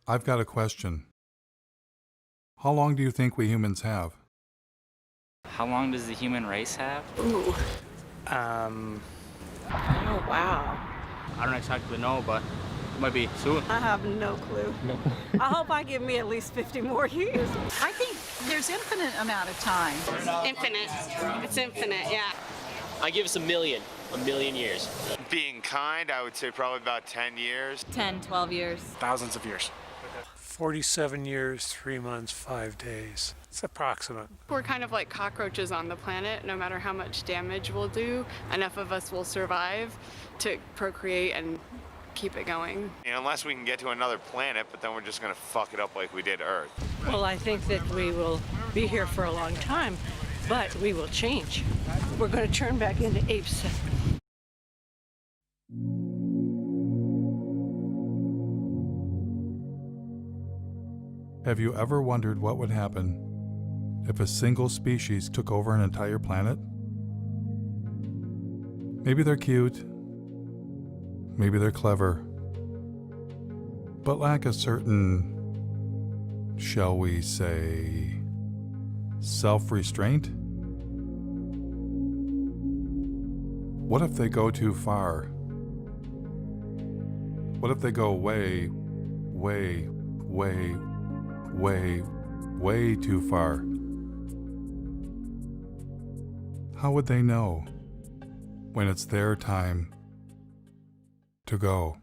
I've got a question. How long do you think we humans have? How long does the human race have? Ooh. Um, Oh, wow. I don't exactly know, but it might be soon. I have no clue. No. I hope I give me at least 50 more years. I think there's infinite amount of time. Infinite. It's infinite, yeah. I give us a million years. Being kind, I would say probably about 10 years. 10, 12 years. Thousands of years. 47 years, 3 months, 5 days. It's approximate. We're kind of like cockroaches on the planet. No matter how much damage we'll do, enough of us will survive to procreate and keep it going. You know, unless we can get to another planet, but then we're just gonna fuck it up like we did Earth. Well, I think that we will be here for a long time, but we will change. We're going to turn back into apes. Have you ever wondered what would happen if a single species took over an entire planet? Maybe they're cute, maybe they're clever, but lack a certain, shall we say, self-restraint? What if they go too far? What if they go way, way, way, way, way too far? How would they know when it's their time to go?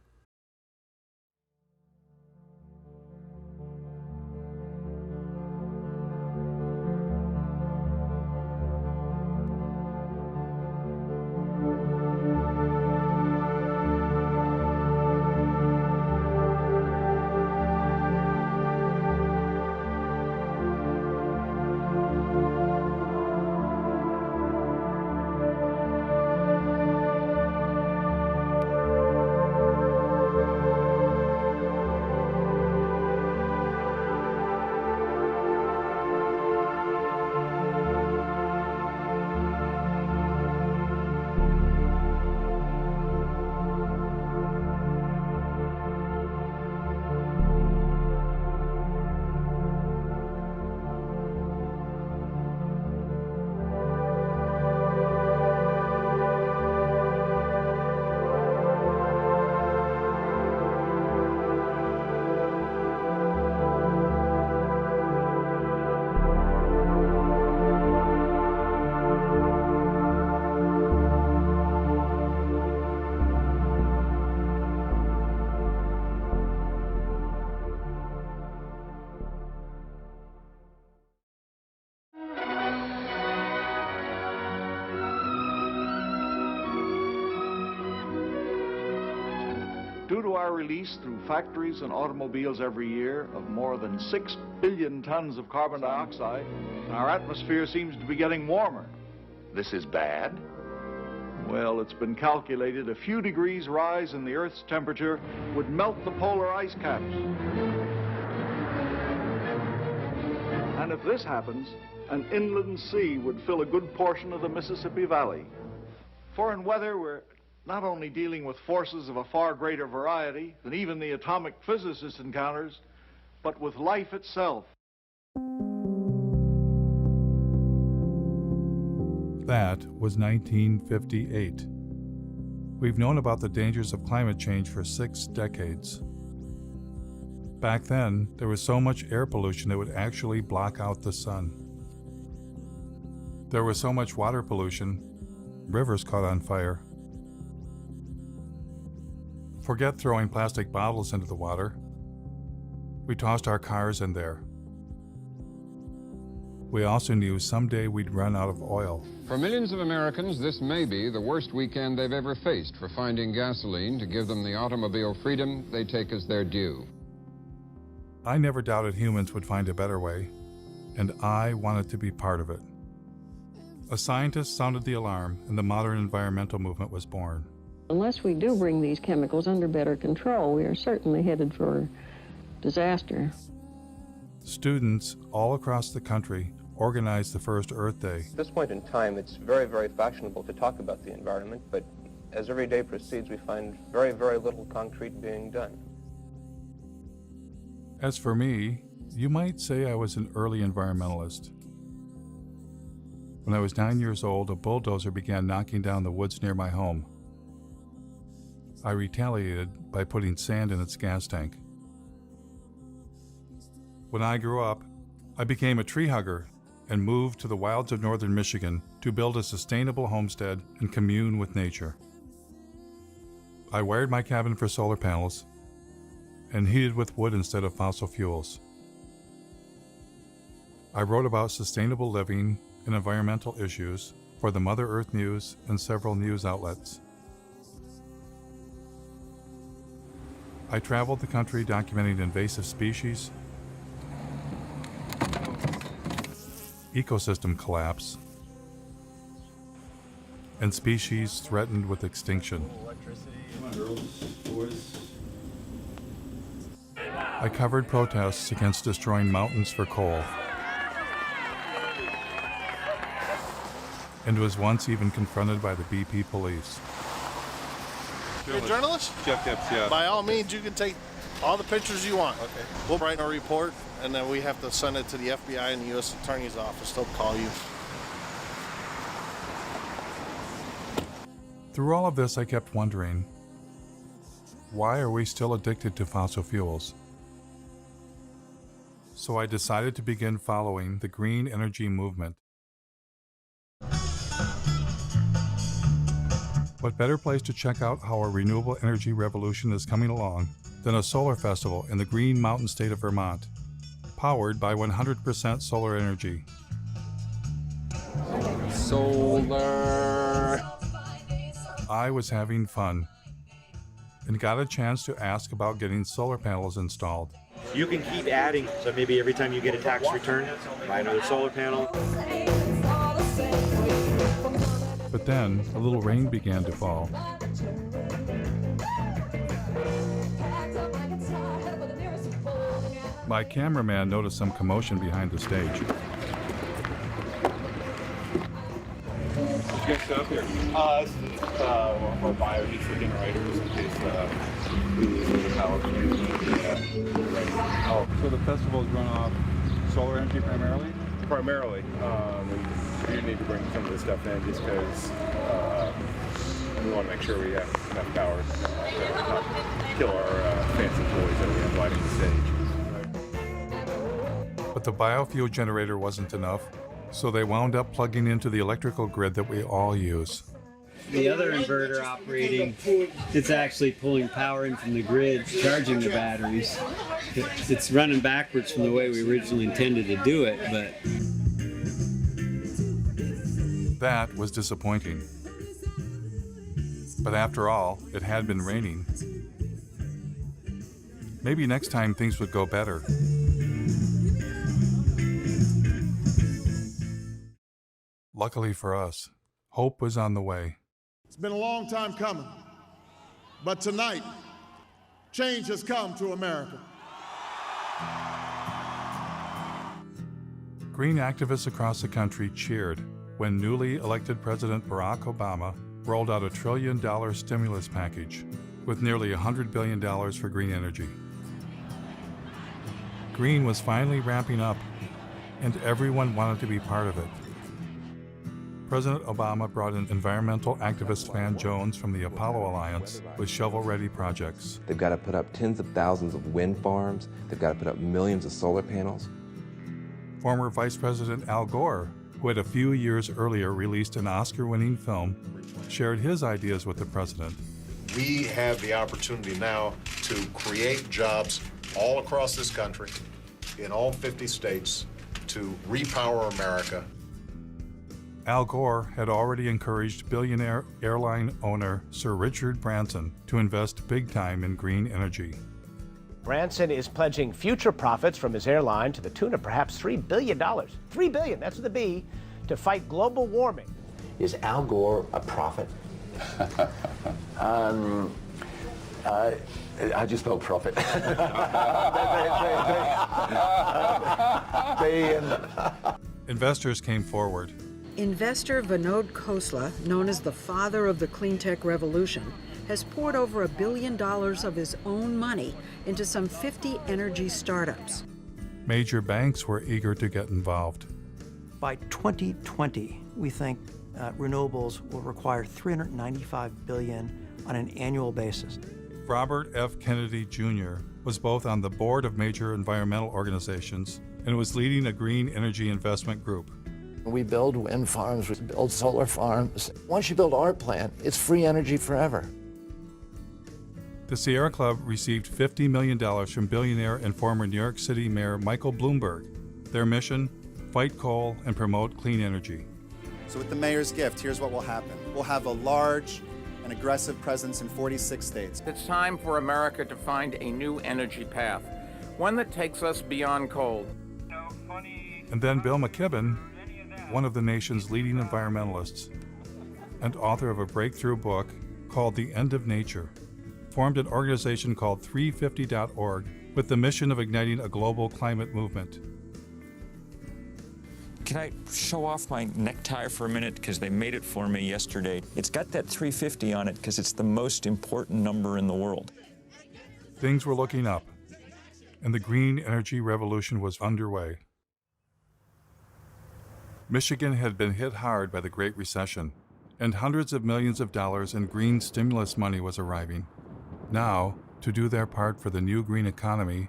Due to our release through factories and automobiles every year of more than 6 billion tons of carbon dioxide, our atmosphere seems to be getting warmer. This is bad? Well, it's been calculated a few degrees rise in the Earth's temperature would melt the polar ice caps. And if this happens, an inland sea would fill a good portion of the Mississippi Valley. For in weather, we're not only dealing with forces of a far greater variety than even the atomic physicist encounters, but with life itself. That was 1958. We've known about the dangers of climate change for 6 decades. Back then, there was so much air pollution that would actually block out the sun. There was so much water pollution, rivers caught on fire. Forget throwing plastic bottles into the water. We tossed our cars in there. We also knew someday we'd run out of oil. For millions of Americans, this may be the worst weekend they've ever faced for finding gasoline to give them the automobile freedom they take as their due. I never doubted humans would find a better way, and I wanted to be part of it. A scientist sounded the alarm, and the modern environmental movement was born. Unless we do bring these chemicals under better control, we are certainly headed for disaster. Students all across the country organized the first Earth Day. At this point in time, it's very, very fashionable to talk about the environment, but as every day proceeds, we find very, very little concrete being done. As for me, you might say I was an early environmentalist. When I was 9 years old, a bulldozer began knocking down the woods near my home. I retaliated by putting sand in its gas tank. When I grew up, I became a tree hugger and moved to the wilds of northern Michigan to build a sustainable homestead and commune with nature. I wired my cabin for solar panels and heated with wood instead of fossil fuels. I wrote about sustainable living and environmental issues for the Mother Earth News and several news outlets. I traveled the country documenting invasive species, ecosystem collapse, and species threatened with extinction. I covered protests against destroying mountains for coal, and was once even confronted by the BP police. You're a journalist? Jeff Gibbs, yeah. By all means, you can take all the pictures you want. Okay. We'll write a report, and then we have to send it to the FBI and the U.S. Attorney's Office. They'll call you. Through all of this, I kept wondering, why are we still addicted to fossil fuels? So I decided to begin following the green energy movement. What better place to check out how our renewable energy revolution is coming along than a solar festival in the Green Mountain state of Vermont, powered by 100% solar energy. Solar. I was having fun and got a chance to ask about getting solar panels installed. You can keep adding, so maybe every time you get a tax return, buy another solar panel. But then a little rain began to fall. My cameraman noticed some commotion behind the stage. Did you guys set up here? This is our bio diesel generators in case we lose the power from Oh, so the festivals run off solar energy primarily? Primarily. We do need to bring some of this stuff in just because we want to make sure we have enough power to not kill our fancy toys that we have lighting the stage. But the biofuel generator wasn't enough, so they wound up plugging into the electrical grid that we all use. The other inverter operating, it's actually pulling power in from the grid, charging the batteries. It's running backwards from the way we originally intended to do it, but... That was disappointing. But after all, it had been raining. Maybe next time things would go better. Luckily for us, hope was on the way. It's been a long time coming, but tonight, change has come to America. Green activists across the country cheered when newly elected President Barack Obama rolled out $1 trillion stimulus package with nearly $100 billion for green energy. Green was finally ramping up, and everyone wanted to be part of it. President Obama brought in environmental activist Van Jones from the Apollo Alliance with shovel-ready projects. They've got to put up tens of thousands of wind farms. They've got to put up millions of solar panels. Former Vice President Al Gore, who had a few years earlier released an Oscar-winning film, shared his ideas with the president. We have the opportunity now to create jobs all across this country, in all 50 states, to repower America. Al Gore had already encouraged billionaire airline owner Sir Richard Branson to invest big time in green energy. Branson is pledging future profits from his airline to the tune of perhaps $3 billion. $3 billion, that's with a B, to fight global warming. Is Al Gore a prophet? I just spelled profit. Investors came forward. Investor Vinod Khosla, known as the father of the clean tech revolution, has poured over $1 billion of his own money into some 50 energy startups. Major banks were eager to get involved. By 2020, we think renewables will require $395 billion on an annual basis. Robert F. Kennedy Jr. was both on the board of major environmental organizations and was leading a green energy investment group. We build wind farms, we build solar farms. Once you build our plant, it's free energy forever. The Sierra Club received $50 million from billionaire and former New York City Mayor Michael Bloomberg. Their mission, fight coal and promote clean energy. So with the mayor's gift, here's what will happen. We'll have a large and aggressive presence in 46 states. It's time for America to find a new energy path, one that takes us beyond coal. And then Bill McKibben, one of the nation's leading environmentalists and author of a breakthrough book called The End of Nature, formed an organization called 350.org with the mission of igniting a global climate movement. Can I show off my necktie for a minute? Because they made it for me yesterday. It's got that 350 on it because it's the most important number in the world. Things were looking up, and the green energy revolution was underway. Michigan had been hit hard by the Great Recession, and hundreds of millions of dollars in green stimulus money was arriving. Now, to do their part for the new green economy,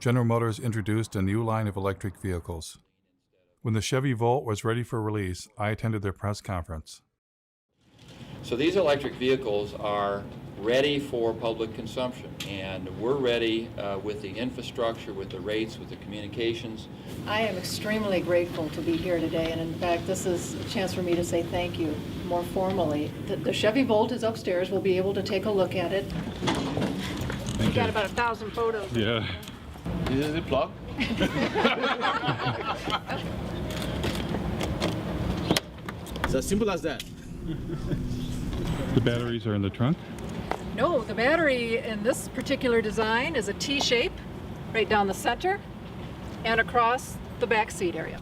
General Motors introduced a new line of electric vehicles. When the Chevy Volt was ready for release, I attended their press conference. So these electric vehicles are ready for public consumption, and we're ready with the infrastructure, with the rates, with the communications. I am extremely grateful to be here today, and in fact, this is a chance for me to say thank you more formally. The Chevy Volt is upstairs. We'll be able to take a look at it. We've got about 1,000 photos. Yeah. Is it plug? It's as simple as that. The batteries are in the trunk? No, the battery in this particular design is a T shape right down the center and across the back seat area.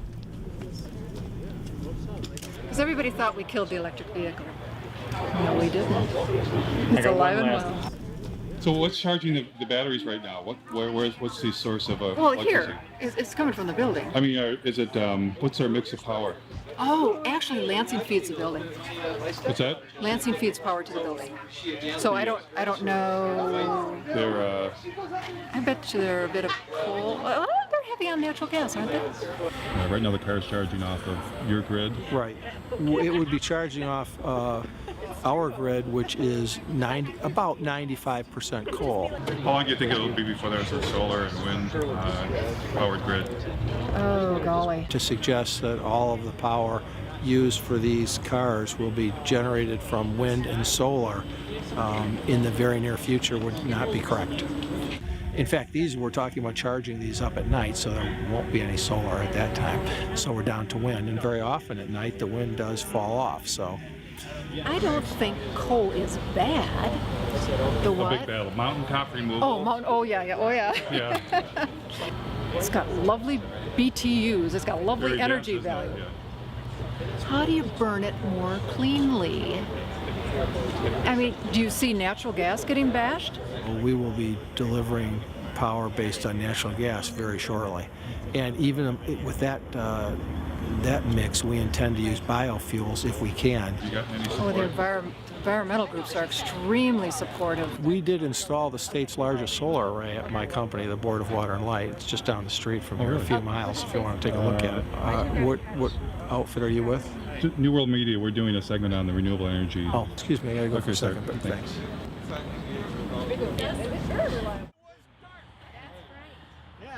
Because everybody thought we killed the electric vehicle. No, we didn't. It's alive and well. So what's charging the batteries right now? What's the source of Well, electricity? here, it's coming from the building. I mean, is it, what's our mix of power? Oh, actually, Lansing feeds the building. What's that? Lansing feeds power to the building. So I don't know. They're, I bet you they're a bit of coal. Well, they're heavy on natural gas, aren't they? right now the car's charging off of your grid. Right. It would be charging off our grid, which is about 95% coal. How long do you think it'll be before there's a solar and wind powered grid? Oh, golly. To suggest that all of the power used for these cars will be generated from wind and solar in the very near future would not be correct. In fact, we're talking about charging these up at night, so there won't be any solar at that time. So we're down to wind, and very often at night the wind does fall off. So I don't think coal is bad. The what? A big battle. Mountaintop removal. Oh, yeah. Yeah. It's got lovely BTUs. It's got lovely Very energy dense, value. isn't it? Yeah. How do you burn it more cleanly? I mean, do you see natural gas getting bashed? we will be delivering power based on natural gas very shortly. And even with that mix, we intend to use biofuels if we can. You got any support? Oh, the environmental groups are extremely supportive. We did install the state's largest solar array at my company, the Board of Water and Light. It's just down the street from here, a few miles, if you want to take a look at it. What outfit are you with? New World Media. We're doing a segment on the renewable energy. Oh, excuse me, I gotta go for a second, but thanks.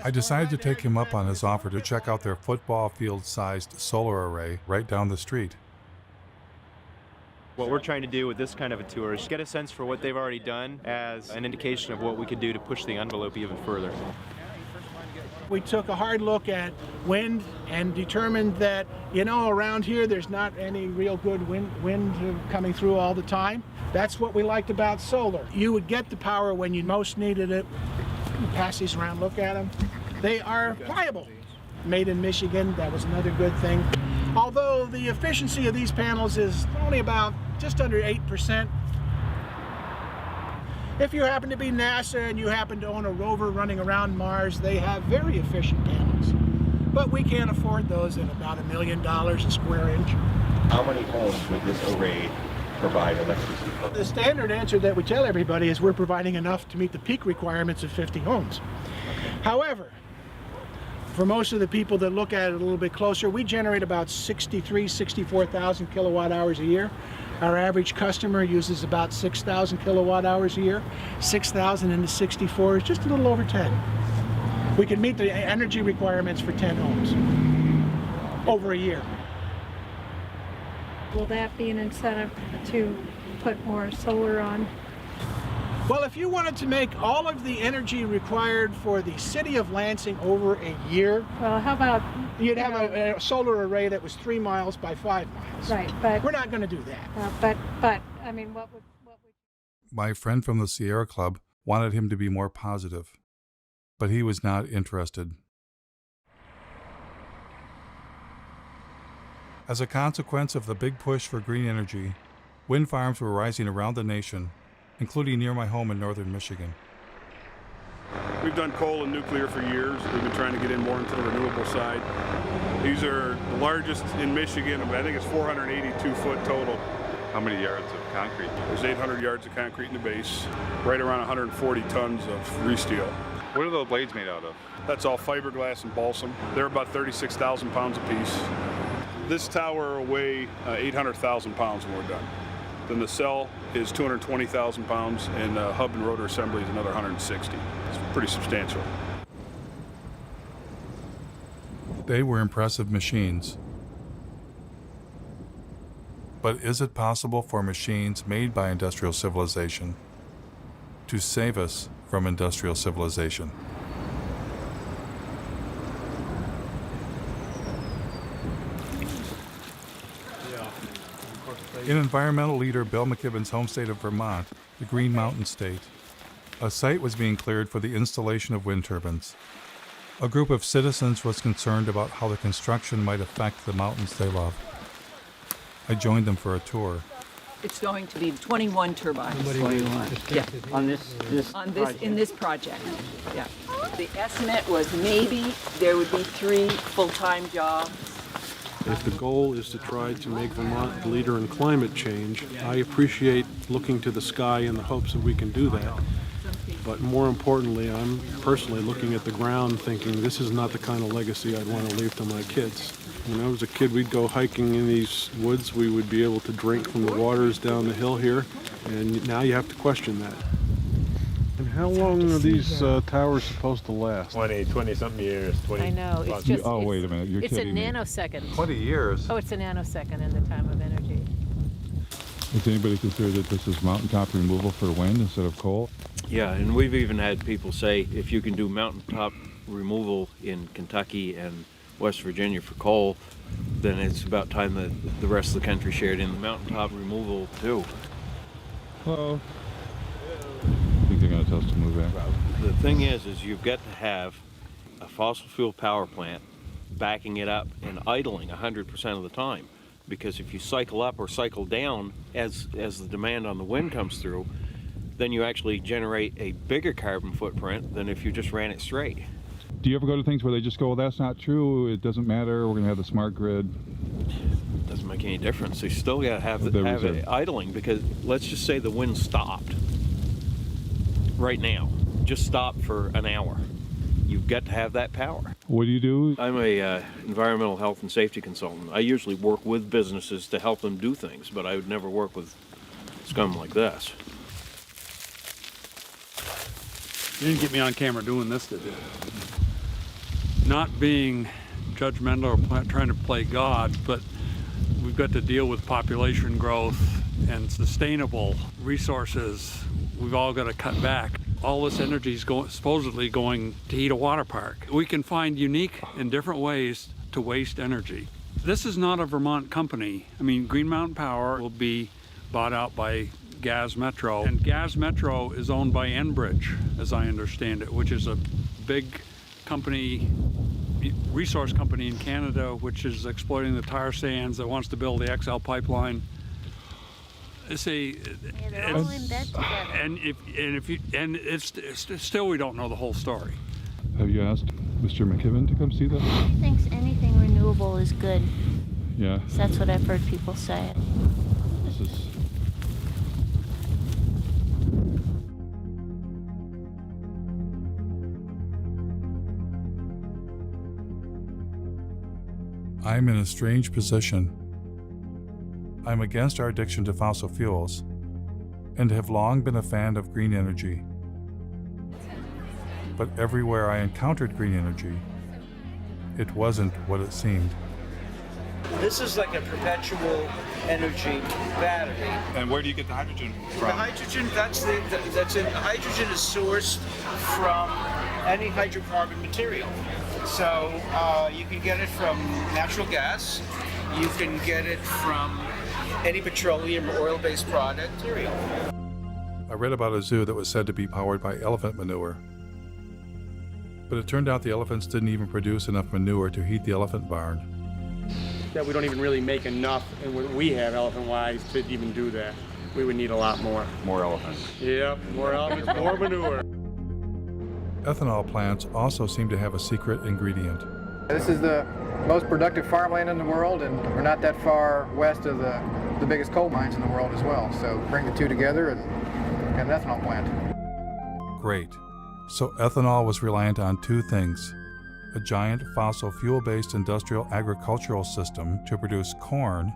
I decided to take him up on his offer to check out their football field-sized solar array right down the street. What we're trying to do with this kind of a tour is get a sense for what they've already done as an indication of what we could do to push the envelope even further. We took a hard look at wind and determined that, around here there's not any real good wind coming through all the time. That's what we liked about solar. You would get the power when you most needed it. Pass these around, look at them. They are pliable. Made in Michigan, that was another good thing. Although the efficiency of these panels is only about just under 8%. If you happen to be NASA and you happen to own a rover running around Mars, they have very efficient panels. But we can't afford those at about $1 million a square inch. How many homes would this array provide electricity for? The standard answer that we tell everybody is we're providing enough to meet the peak requirements of 50 homes. However, for most of the people that look at it a little bit closer, we generate about 64,000 kilowatt hours a year. Our average customer uses about 6,000 kilowatt hours a year. 6,000 into 64 is just a little over 10. We can meet the energy requirements for 10 homes over a year. Will that be an incentive to put more solar on? Well, if you wanted to make all of the energy required for the city of Lansing over a year, well, how about you'd have a solar array that was 3 miles by 5 miles. Right, but we're not going to do that. But I mean, what would? My friend from the Sierra Club wanted him to be more positive, but he was not interested. As a consequence of the big push for green energy, wind farms were rising around the nation, including near my home in northern Michigan. We've done coal and nuclear for years. We've been trying to get in more into the renewable side. These are the largest in Michigan. I think it's 482 foot total. How many yards of concrete? There's 800 yards of concrete in the base, right around 140 tons of re-steel. What are the blades made out of? That's all fiberglass and balsam. They're about 36,000 pounds apiece. This tower will weigh 800,000 pounds when we're done. Then the cell is 220,000 pounds, and the hub and rotor assembly is another 160. It's pretty substantial. They were impressive machines. But is it possible for machines made by industrial civilization to save us from industrial civilization? In environmental leader Bill McKibben's home state of Vermont, the Green Mountain State, a site was being cleared for the installation of wind turbines. A group of citizens was concerned about how the construction might affect the mountains they love. I joined them for a tour. It's going to be 21 turbines. 21. Yeah. On this in this project. Yeah. The estimate was maybe there would be 3 full-time jobs. If the goal is to try to make Vermont the leader in climate change, I appreciate looking to the sky in the hopes that we can do that. But more importantly, I'm personally looking at the ground thinking this is not the kind of legacy I'd want to leave to my kids. When I was a kid, we'd go hiking in these woods. We would be able to drink from the waters down the hill here, and now you have to question that. And how long are these towers supposed to last? 20-something years. 20. I know. It's just. Oh, wait a minute. You're kidding me. It's a nanosecond. 20 years? Oh, it's a nanosecond in the time of energy. Does anybody consider that this is mountaintop removal for wind instead of coal? Yeah, and we've even had people say if you can do mountaintop removal in Kentucky and West Virginia for coal, then it's about time that the rest of the country shared in the mountaintop removal too. Hello. I think they're going to tell us to move back. The thing is you've got to have a fossil fuel power plant backing it up and idling 100% of the time. Because if you cycle up or cycle down as the demand on the wind comes through, then you actually generate a bigger carbon footprint than if you just ran it straight. Do you ever go to things where they just go, well, that's not true, it doesn't matter, we're going to have the smart grid? Doesn't make any difference. You still got to have it idling, because let's just say the wind stopped right now, just stopped for an hour. You've got to have that power. What do you do? I'm a environmental health and safety consultant. I usually work with businesses to help them do things, but I would never work with scum like this. You didn't get me on camera doing this, did you? Not being judgmental or trying to play God, but we've got to deal with population growth and sustainable resources. We've all got to cut back. All this energy is supposedly going to heat a water park. We can find unique and different ways to waste energy. This is not a Vermont company. I mean, Green Mountain Power will be bought out by Gas Metro, and Gas Metro is owned by Enbridge, as I understand it, which is a big company resource company in Canada, which is exploiting the tar sands, that wants to build the XL pipeline. See, they're all in bed together. Still we don't know the whole story. Have you asked Mr. McKibben to come see that? He thinks anything renewable is good. Yeah. So that's what I've heard people say. This is... I'm in a strange position. I'm against our addiction to fossil fuels and have long been a fan of green energy. But everywhere I encountered green energy, it wasn't what it seemed. This is like a perpetual energy battery. And where do you get the hydrogen from? The hydrogen, hydrogen is sourced from any hydrocarbon material. So you can get it from natural gas, you can get it from any petroleum or oil-based product material. I read about a zoo that was said to be powered by elephant manure. But it turned out the elephants didn't even produce enough manure to heat the elephant barn. That we don't even really make enough, and what we have elephant-wise, to even do that. We would need a lot more. More elephants. Yep, more elephants, more manure. Ethanol plants also seem to have a secret ingredient. This is the most productive farmland in the world, and we're not that far west of the biggest coal mines in the world as well. So bring the two together and get an ethanol plant. Great. So ethanol was reliant on two things: a giant fossil fuel-based industrial agricultural system to produce corn,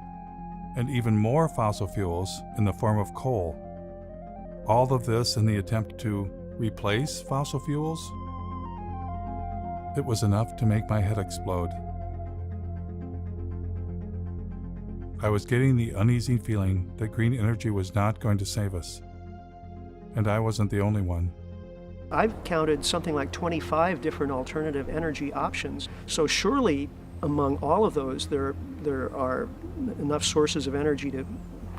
and even more fossil fuels in the form of coal. All of this in the attempt to replace fossil fuels? It was enough to make my head explode. I was getting the uneasy feeling that green energy was not going to save us. And I wasn't the only one. I've counted something like 25 different alternative energy options. So surely among all of those, there are enough sources of energy to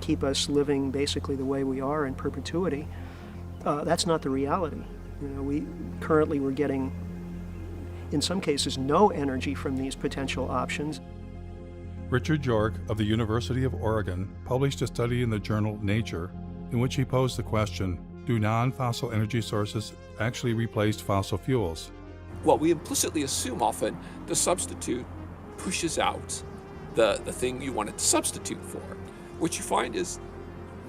keep us living basically the way we are in perpetuity. That's not the reality. You know, we're getting, in some cases, no energy from these potential options. Richard York of the University of Oregon published a study in the journal Nature in which he posed the question, do non-fossil energy sources actually replace fossil fuels? Well, we implicitly assume often the substitute pushes out the thing you wanted to substitute for. What you find is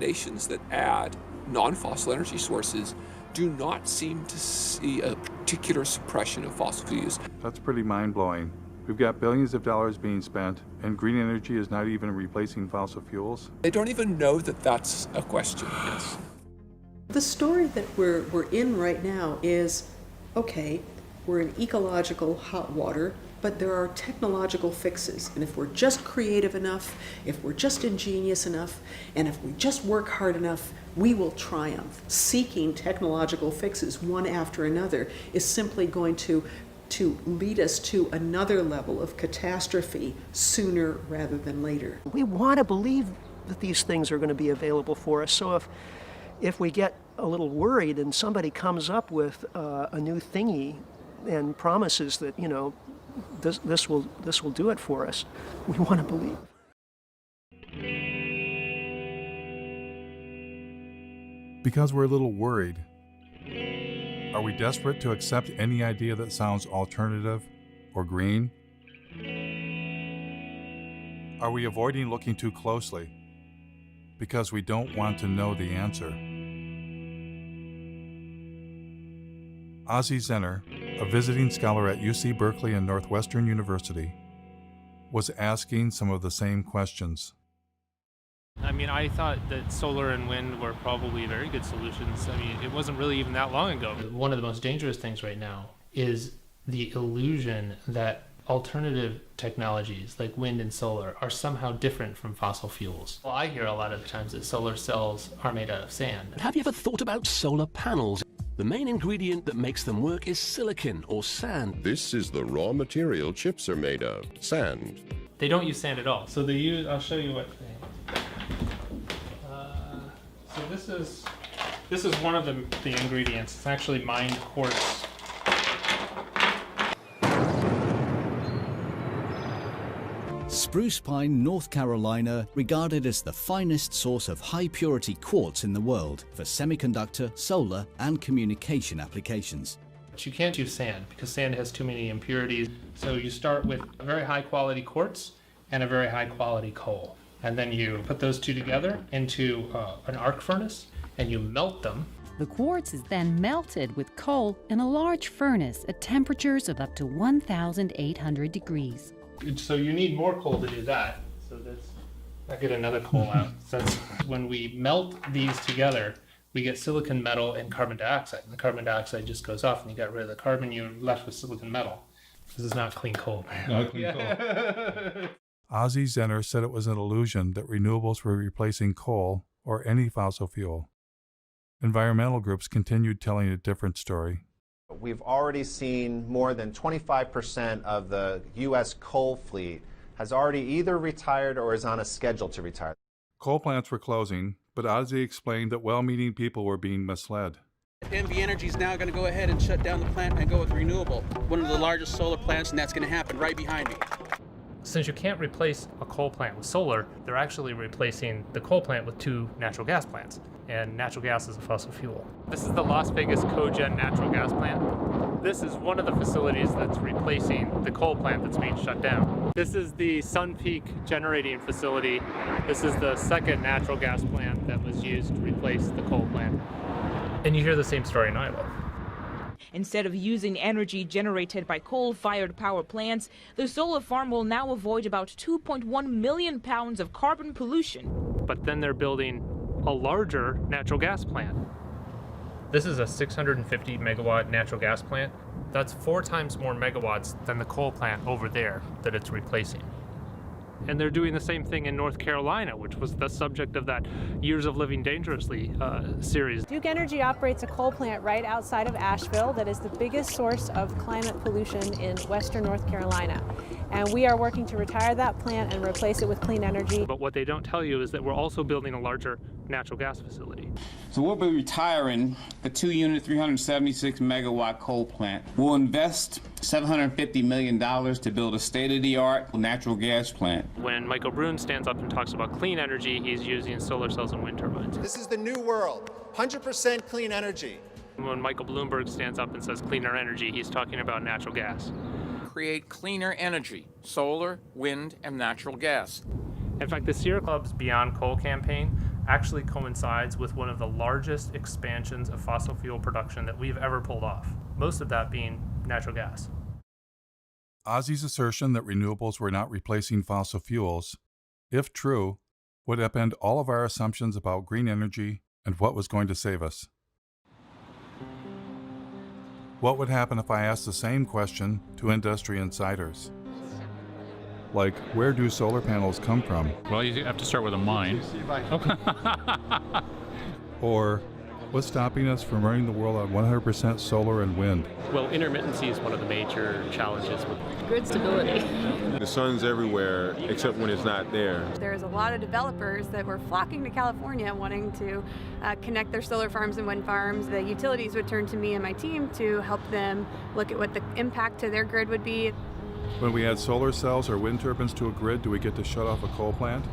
nations that add non-fossil energy sources do not seem to see a particular suppression of fossil fuels. That's pretty mind-blowing. We've got billions of dollars being spent, and green energy is not even replacing fossil fuels? They don't even know that that's a question, yes. The story that we're in right now is, okay, we're in ecological hot water, but there are technological fixes. And if we're just creative enough, if we're just ingenious enough, and if we just work hard enough, we will triumph. Seeking technological fixes one after another is simply going to lead us to another level of catastrophe sooner rather than later. We want to believe that these things are going to be available for us. So if we get a little worried and somebody comes up with a new thingy and promises that, you know, this will do it for us, we want to believe. Because we're a little worried. Are we desperate to accept any idea that sounds alternative or green? Are we avoiding looking too closely because we don't want to know the answer? Ozzie Zenner, a visiting scholar at UC Berkeley and Northwestern University, was asking some of the same questions. I mean, I thought that solar and wind were probably very good solutions. I mean, it wasn't really even that long ago. One of the most dangerous things right now is the illusion that alternative technologies like wind and solar are somehow different from fossil fuels. Well, I hear a lot of the times that solar cells are made out of sand. Have you ever thought about solar panels? The main ingredient that makes them work is silicon or sand. This is the raw material chips are made of, sand. They don't use sand at all. So they use, I'll show you what they... So this is one of the ingredients. It's actually mined quartz. Spruce Pine, North Carolina, regarded as the finest source of high-purity quartz in the world for semiconductor, solar, and communication applications. But you can't use sand because sand has too many impurities. So you start with a very high-quality quartz and a very high-quality coal. And then you put those two together into an arc furnace and you melt them. The quartz is then melted with coal in a large furnace at temperatures of up to 1,800 degrees. So you need more coal to do that. So I'll get another coal out. Since when we melt these together, we get silicon metal and carbon dioxide. And the carbon dioxide just goes off and you got rid of the carbon, you're left with silicon metal. This is not clean coal. Not clean coal. Ozzie Zenner said it was an illusion that renewables were replacing coal or any fossil fuel. Environmental groups continued telling a different story. We've already seen more than 25% of the U.S. coal fleet has already either retired or is on a schedule to retire. Coal plants were closing, but Ozzie explained that well-meaning people were being misled. NV Energy is now going to go ahead and shut down the plant and go with renewable. One of the largest solar plants, and that's going to happen right behind me. Since you can't replace a coal plant with solar, they're actually replacing the coal plant with 2 natural gas plants. And natural gas is a fossil fuel. This is the Las Vegas cogen natural gas plant. This is one of the facilities that's replacing the coal plant that's being shut down. This is the Sun Peak generating facility. This is the second natural gas plant that was used to replace the coal plant. And you hear the same story in Iowa. Instead of using energy generated by coal-fired power plants, the solar farm will now avoid about 2.1 million pounds of carbon pollution. But then they're building a larger natural gas plant. This is a 650 megawatt natural gas plant. That's 4 times more megawatts than the coal plant over there that it's replacing. And they're doing the same thing in North Carolina, which was the subject of that Years of Living Dangerously series. Duke Energy operates a coal plant right outside of Asheville that is the biggest source of climate pollution in western North Carolina. And we are working to retire that plant and replace it with clean energy. But what they don't tell you is that we're also building a larger natural gas facility. So we'll be retiring the 2-unit, 376 megawatt coal plant. We'll invest $750 million to build a state-of-the-art natural gas plant. When Michael Brune stands up and talks about clean energy, he's using solar cells and wind turbines. This is the new world, 100% clean energy. When Michael Bloomberg stands up and says cleaner energy, he's talking about natural gas. Create cleaner energy, solar, wind, and natural gas. In fact, the Sierra Club's Beyond Coal campaign actually coincides with one of the largest expansions of fossil fuel production that we've ever pulled off, most of that being natural gas. Ozzie's assertion that renewables were not replacing fossil fuels, if true, would upend all of our assumptions about green energy and what was going to save us. What would happen if I asked the same question to industry insiders? Like, where do solar panels come from? Well, you have to start with a mine. Or, what's stopping us from running the world on 100% solar and wind? Well, intermittency is one of the major challenges. Grid stability. The sun's everywhere except when it's not there. There's a lot of developers that were flocking to California wanting to connect their solar farms and wind farms. The utilities would turn to me and my team to help them look at what the impact to their grid would be. When we add solar cells or wind turbines to a grid, do we get to shut off a coal plant?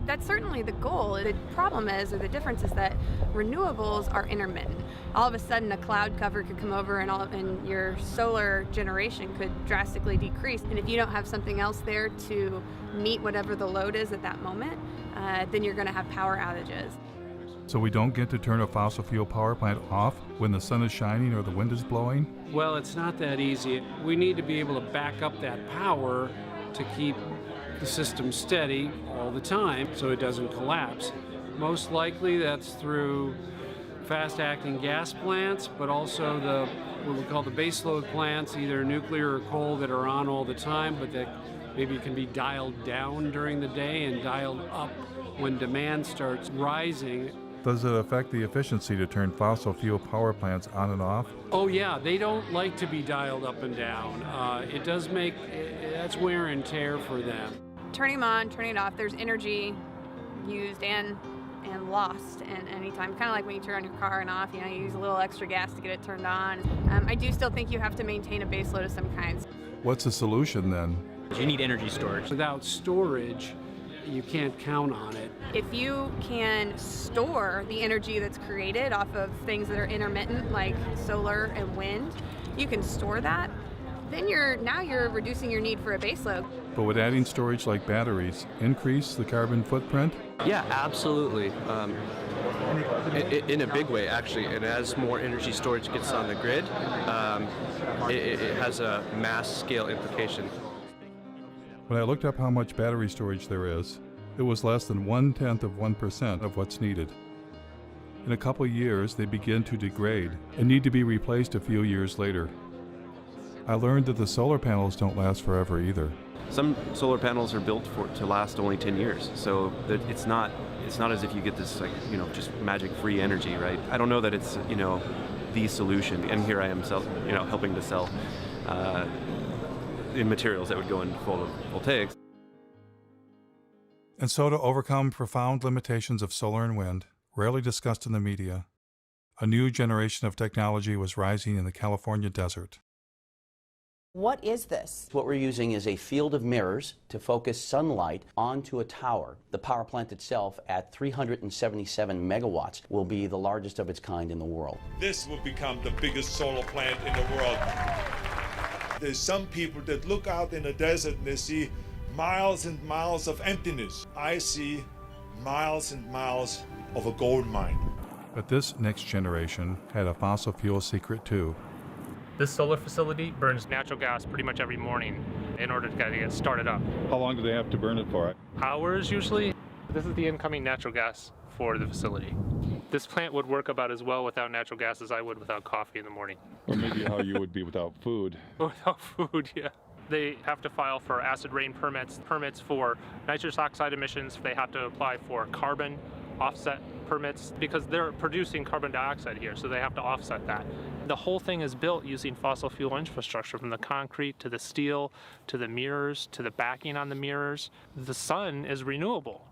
That's certainly the goal. The problem is, or the difference is that renewables are intermittent. All of a sudden a cloud cover could come over and your solar generation could drastically decrease. And if you don't have something else there to meet whatever the load is at that moment, then you're going to have power outages. So we don't get to turn a fossil fuel power plant off when the sun is shining or the wind is blowing? Well, it's not that easy. We need to be able to back up that power to keep the system steady all the time so it doesn't collapse. Most likely that's through fast-acting gas plants, but also what we call the baseload plants, either nuclear or coal, that are on all the time, but that maybe can be dialed down during the day and dialed up when demand starts rising. Does it affect the efficiency to turn fossil fuel power plants on and off? Oh yeah, they don't like to be dialed up and down. It does make, that's wear and tear for them. Turning them on, turning it off, there's energy used and lost at any time. Kind of like when you turn on your car and off, you use a little extra gas to get it turned on. I do still think you have to maintain a base load of some kinds. What's the solution then? You need energy storage. Without storage, you can't count on it. If you can store the energy that's created off of things that are intermittent, like solar and wind, you can store that, then you're reducing your need for a baseload. But would adding storage like batteries increase the carbon footprint? Yeah, absolutely. In a big way, actually. And as more energy storage gets on the grid, it has a mass scale implication. When I looked up how much battery storage there is, it was less than 0.1% of what's needed. In a couple years, they begin to degrade and need to be replaced a few years later. I learned that the solar panels don't last forever either. Some solar panels are built to last only 10 years, so that it's not as if you get this just magic-free energy, right? I don't know that it's the solution, and here I am helping to sell in materials that would go in photovoltaics. And so to overcome profound limitations of solar and wind, rarely discussed in the media, a new generation of technology was rising in the California desert. What is this? What we're using is a field of mirrors to focus sunlight onto a tower. The power plant itself, at 377 megawatts, will be the largest of its kind in the world. This will become the biggest solar plant in the world. There's some people that look out in the desert and they see miles and miles of emptiness. I see miles and miles of a gold mine. But this next generation had a fossil fuel secret too. This solar facility burns natural gas pretty much every morning in order to get started up. How long do they have to burn it for? Hours usually. This is the incoming natural gas for the facility. This plant would work about as well without natural gas as I would without coffee in the morning. Or maybe how you would be without food. Without food, yeah. They have to file for acid rain permits for nitrous oxide emissions. They have to apply for carbon offset permits because they're producing carbon dioxide here, so they have to offset that. The whole thing is built using fossil fuel infrastructure, from the concrete to the steel to the mirrors to the backing on the mirrors. The sun is renewable,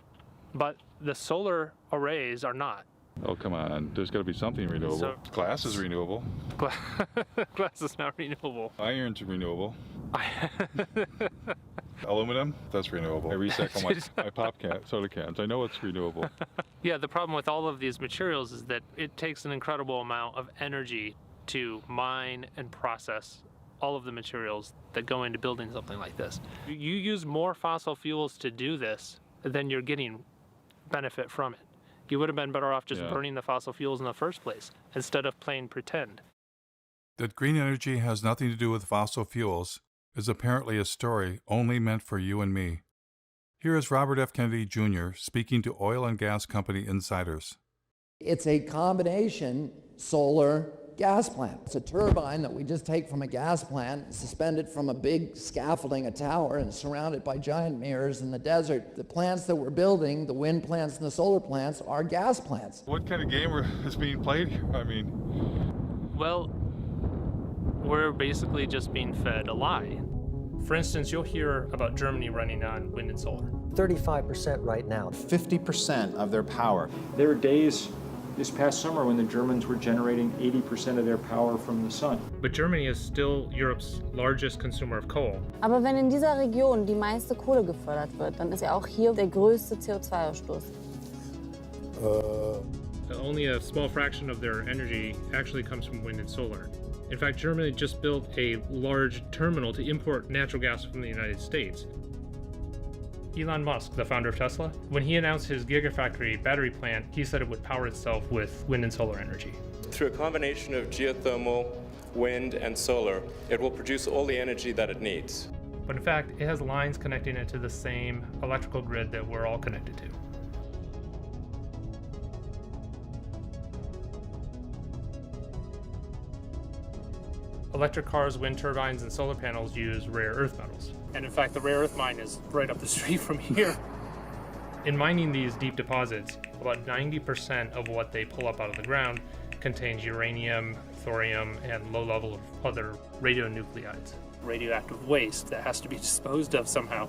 but the solar arrays are not. Oh, come on. There's got to be something renewable. So, glass is renewable. Glass is not renewable. Iron's renewable. Aluminum, that's renewable. I recycle my pop soda cans. I know it's renewable. Yeah, the problem with all of these materials is that it takes an incredible amount of energy to mine and process all of the materials that go into building something like this. You use more fossil fuels to do this than you're getting benefit from it. You would have been better off just burning the fossil fuels in the first place instead of playing pretend. That green energy has nothing to do with fossil fuels is apparently a story only meant for you and me. Here is Robert F. Kennedy Jr. speaking to oil and gas company insiders. It's a combination solar gas plant. It's a turbine that we just take from a gas plant, suspended from a big scaffolding, a tower, and surrounded by giant mirrors in the desert. The plants that we're building, the wind plants and the solar plants, are gas plants. What kind of game is being played here? Well, we're basically just being fed a lie. For instance, you'll hear about Germany running on wind and solar. 35% right now. 50% of their power. There were days this past summer when the Germans were generating 80% of their power from the sun. But Germany is still Europe's largest consumer of coal. Aber wenn in dieser Region die meiste Kohle gefördert wird, dann ist ja auch hier der größte CO2-Ausstoß. Only a small fraction of their energy actually comes from wind and solar. In fact, Germany just built a large terminal to import natural gas from the United States. Elon Musk, the founder of Tesla, when he announced his Gigafactory battery plant, he said it would power itself with wind and solar energy. Through a combination of geothermal, wind, and solar, it will produce all the energy that it needs. But in fact, it has lines connecting it to the same electrical grid that we're all connected to. Electric cars, wind turbines, and solar panels use rare earth metals. And in fact, the rare earth mine is right up the street from here. In mining these deep deposits, about 90% of what they pull up out of the ground contains uranium, thorium, and low level of other radionuclides. Radioactive waste that has to be disposed of somehow.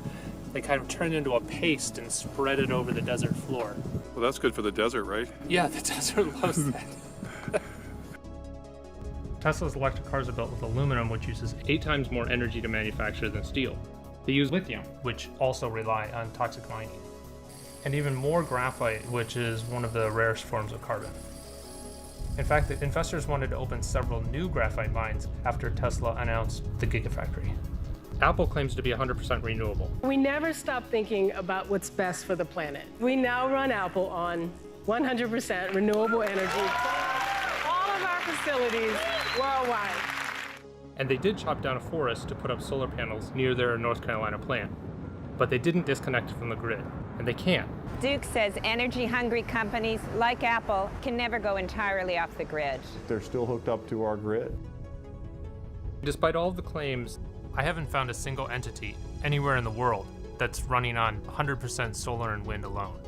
They kind of turn into a paste and spread it over the desert floor. Well, that's good for the desert, right? Yeah, the desert loves that. Tesla's electric cars are built with aluminum, which uses 8 times more energy to manufacture than steel. They use lithium, which also rely on toxic mining. And even more graphite, which is one of the rarest forms of carbon. In fact, the investors wanted to open several new graphite mines after Tesla announced the Gigafactory. Apple claims to be 100% renewable. We never stop thinking about what's best for the planet. We now run Apple on 100% renewable energy. All of our facilities worldwide. And they did chop down a forest to put up solar panels near their North Carolina plant. But they didn't disconnect from the grid, and they can't. Duke says energy-hungry companies like Apple can never go entirely off the grid. They're still hooked up to our grid. Despite all of the claims, I haven't found a single entity anywhere in the world that's running on 100% solar and wind alone.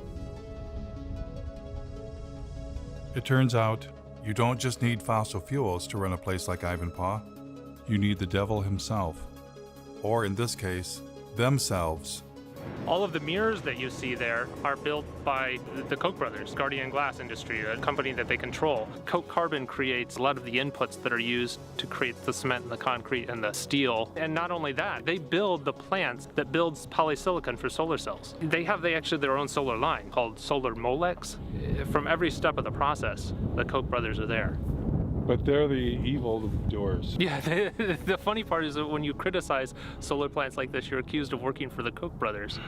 It turns out, you don't just need fossil fuels to run a place like Ivanpah. You need the devil himself. Or in this case, themselves. All of the mirrors that you see there are built by the Koch brothers, Guardian Glass Industry, a company that they control. Koch Carbon creates a lot of the inputs that are used to create the cement and the concrete and the steel. And not only that, they build the plants that builds polysilicon for solar cells. They have actually their own solar line called Solar Molex. From every step of the process, the Koch brothers are there. But they're the evil doers. Yeah, the funny part is that when you criticize solar plants like this, you're accused of working for the Koch brothers.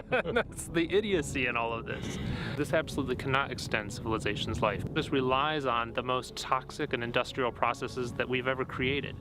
That's the idiocy in all of this. This absolutely cannot extend civilization's life. This relies on the most toxic and industrial processes that we've ever created.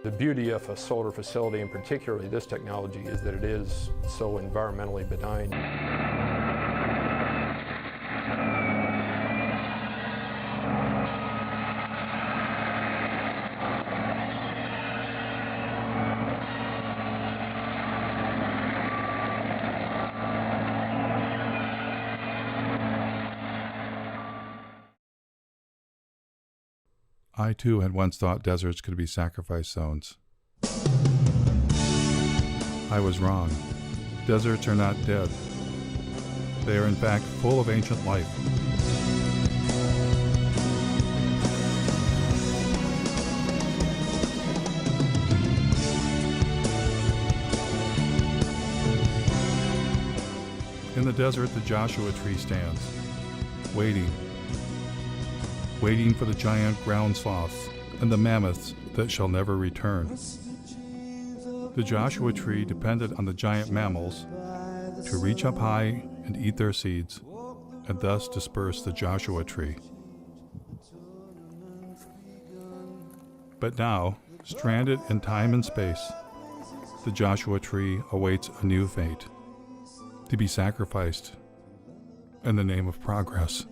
The beauty of a solar facility, and particularly this technology, is that it is so environmentally benign. I too had once thought deserts could be sacrifice zones. I was wrong. Deserts are not dead. They are in fact full of ancient life. In the desert, the Joshua tree stands, waiting, waiting for the giant ground sloths and the mammoths that shall never return. The Joshua tree depended on the giant mammals to reach up high and eat their seeds, and thus disperse the Joshua tree. But now, stranded in time and space, the Joshua tree awaits a new fate, to be sacrificed in the name of progress.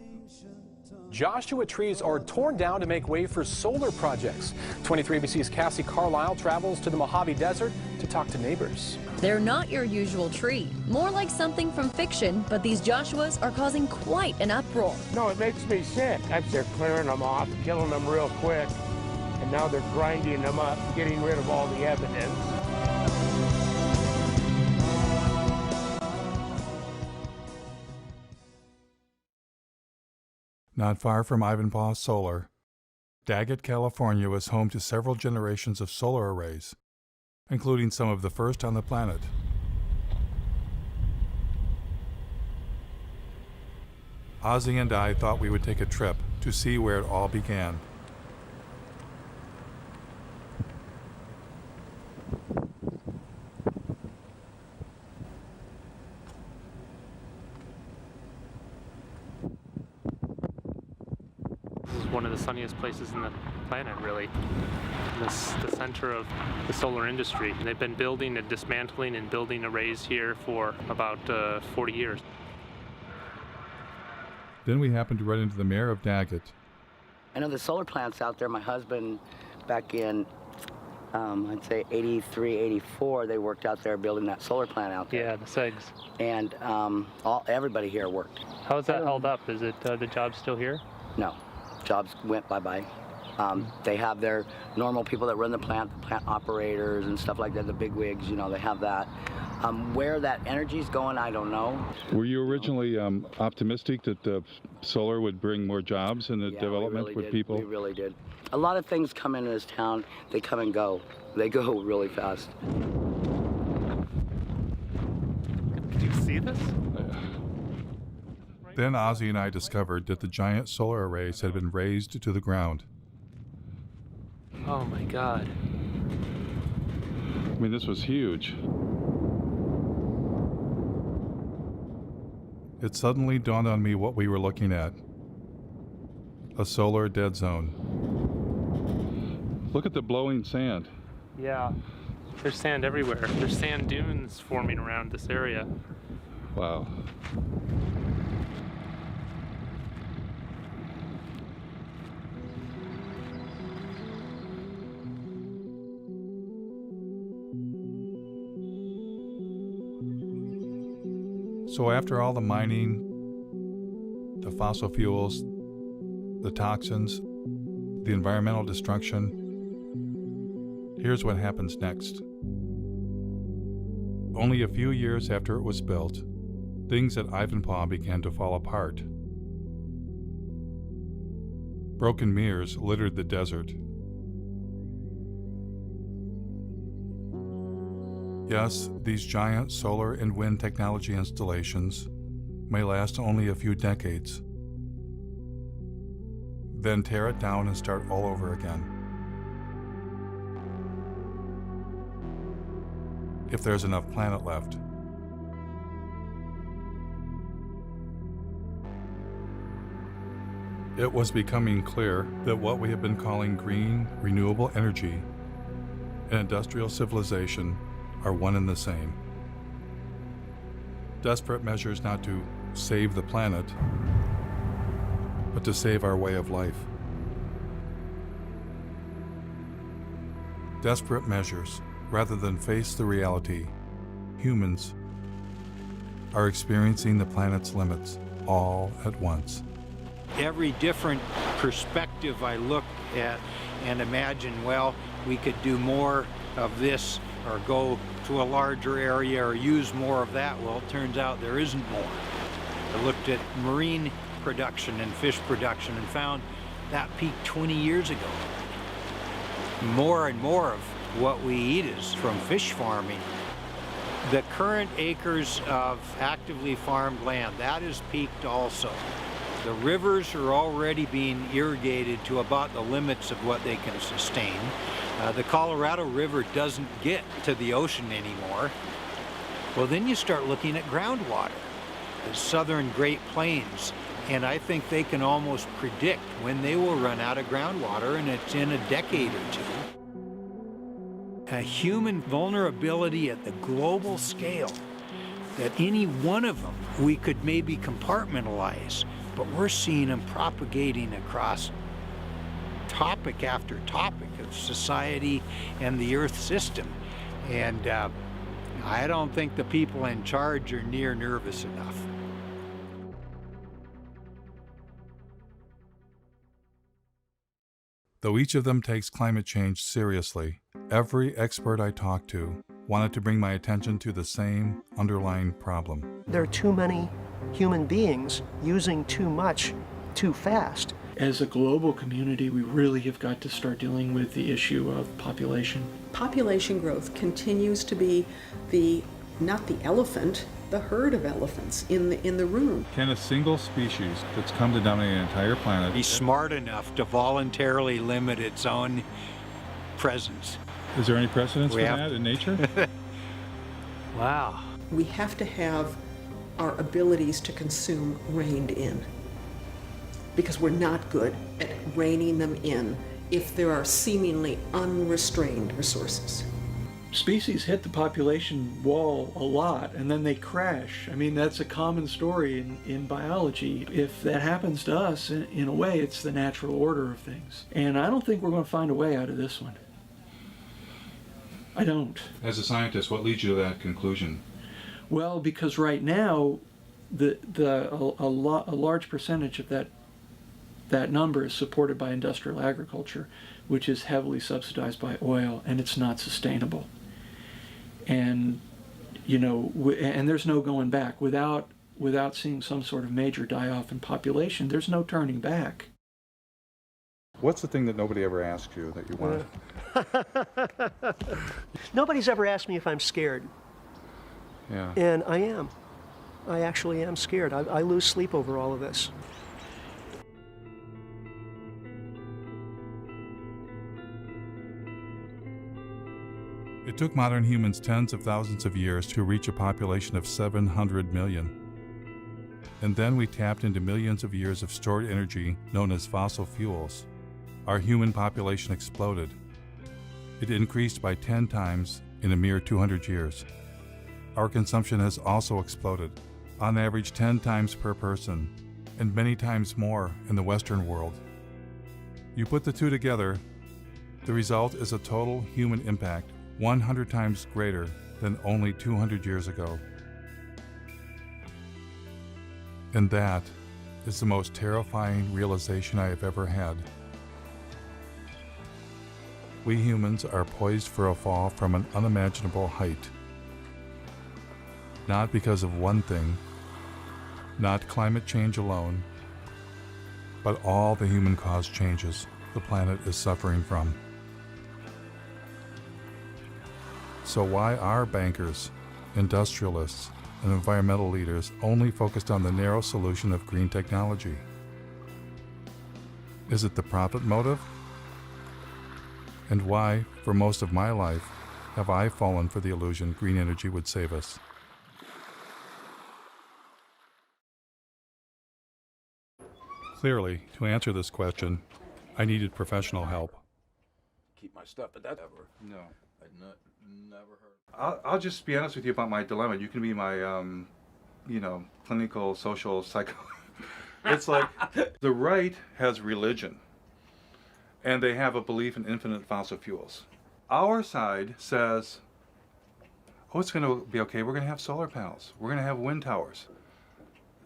Joshua trees are torn down to make way for solar projects. 23ABC's Cassie Carlisle travels to the Mojave Desert to talk to neighbors. They're not your usual tree, more like something from fiction, but these Joshuas are causing quite an uproar. No, it makes me sick. They're clearing them off, killing them real quick, and now they're grinding them up, getting rid of all the evidence. Not far from Ivanpah Solar, Daggett, California was home to several generations of solar arrays, including some of the first on the planet. Ozzy and I thought we would take a trip to see where it all began. This is one of the sunniest places in the planet, really. This the center of the solar industry. And they've been building and dismantling and building arrays here for about 40 years. Then we happened to run into the mayor of Daggett. I know the solar plants out there. My husband, back in, I'd say 83, 84, they worked out there building that solar plant out there. Yeah, the SEGs. And everybody here worked. How is that held up? Is it the job still here? No, jobs went bye-bye. They have their normal people that run the plant operators and stuff like that, the big wigs, you know, they have that. Where that energy's going, I don't know. Were you originally optimistic that the solar would bring more jobs in the development with people? We really did. A lot of things come into this town, they come and go. They go really fast. Did you see this? Then Ozzy and I discovered that the giant solar arrays had been razed to the ground. Oh my God. I mean, this was huge. It suddenly dawned on me what we were looking at. A solar dead zone. Look at the blowing sand. Yeah, there's sand everywhere. There's sand dunes forming around this area. Wow. So after all the mining, the fossil fuels, the toxins, the environmental destruction, here's what happens next. Only a few years after it was built, things at Ivanpah began to fall apart. Broken mirrors littered the desert. Yes, these giant solar and wind technology installations may last only a few decades, then tear it down and start all over again. If there's enough planet left. It was becoming clear that what we have been calling green, renewable energy and industrial civilization are one and the same. Desperate measures not to save the planet, but to save our way of life. Desperate measures, rather than face the reality, humans are experiencing the planet's limits all at once. Every different perspective I look at and imagine, well, we could do more of this or go to a larger area or use more of that. Well, it turns out there isn't more. I looked at marine production and fish production and found that peaked 20 years ago. More and more of what we eat is from fish farming. The current acres of actively farmed land, that is peaked also. The rivers are already being irrigated to about the limits of what they can sustain. The Colorado River doesn't get to the ocean anymore. Well, then you start looking at groundwater, the southern Great Plains, and I think they can almost predict when they will run out of groundwater, and it's in a decade or two. A human vulnerability at the global scale, that any one of them we could maybe compartmentalize, but we're seeing them propagating across topic after topic of society and the Earth system. And I don't think the people in charge are near nervous enough. Though each of them takes climate change seriously, every expert I talked to wanted to bring my attention to the same underlying problem. There are too many human beings using too much too fast. As a global community, we really have got to start dealing with the issue of population. Population growth continues to be not the elephant, the herd of elephants in the room. Can a single species that's come to dominate an entire planet be smart enough to voluntarily limit its own presence? Is there any precedence for that in nature? Wow. We have to have our abilities to consume reined in, because we're not good at reining them in if there are seemingly unrestrained resources. Species hit the population wall a lot and then they crash. I mean, that's a common story in biology. If that happens to us, in a way, it's the natural order of things. And I don't think we're going to find a way out of this one. I don't. As a scientist, what leads you to that conclusion? Well, because right now, a large percentage of that number is supported by industrial agriculture, which is heavily subsidized by oil, and it's not sustainable. And, you know, and there's no going back. Without seeing some sort of major die-off in population, there's no turning back. What's the thing that nobody ever asked you that you wanted? Nobody's ever asked me if I'm scared. Yeah. And I am. I actually am scared. I lose sleep over all of this. It took modern humans tens of thousands of years to reach a population of 700 million. And then we tapped into millions of years of stored energy known as fossil fuels. Our human population exploded. It increased by 10 times in a mere 200 years. Our consumption has also exploded, on average 10 times per person, and many times more in the Western world. You put the two together, the result is a total human impact 100 times greater than only 200 years ago. And that is the most terrifying realization I have ever had. We humans are poised for a fall from an unimaginable height. Not because of one thing, not climate change alone, but all the human-caused changes the planet is suffering from. So why are bankers, industrialists, and environmental leaders only focused on the narrow solution of green technology? Is it the profit motive? And why, for most of my life, have I fallen for the illusion green energy would save us? Clearly, to answer this question, I needed professional help. Keep my stuff, but that ever. No. I'd never heard. I'll just be honest with you about my dilemma. You can be my, clinical, social, psycho. It's like the right has religion, and they have a belief in infinite fossil fuels. Our side says, oh, it's going to be okay. We're going to have solar panels. We're going to have wind towers.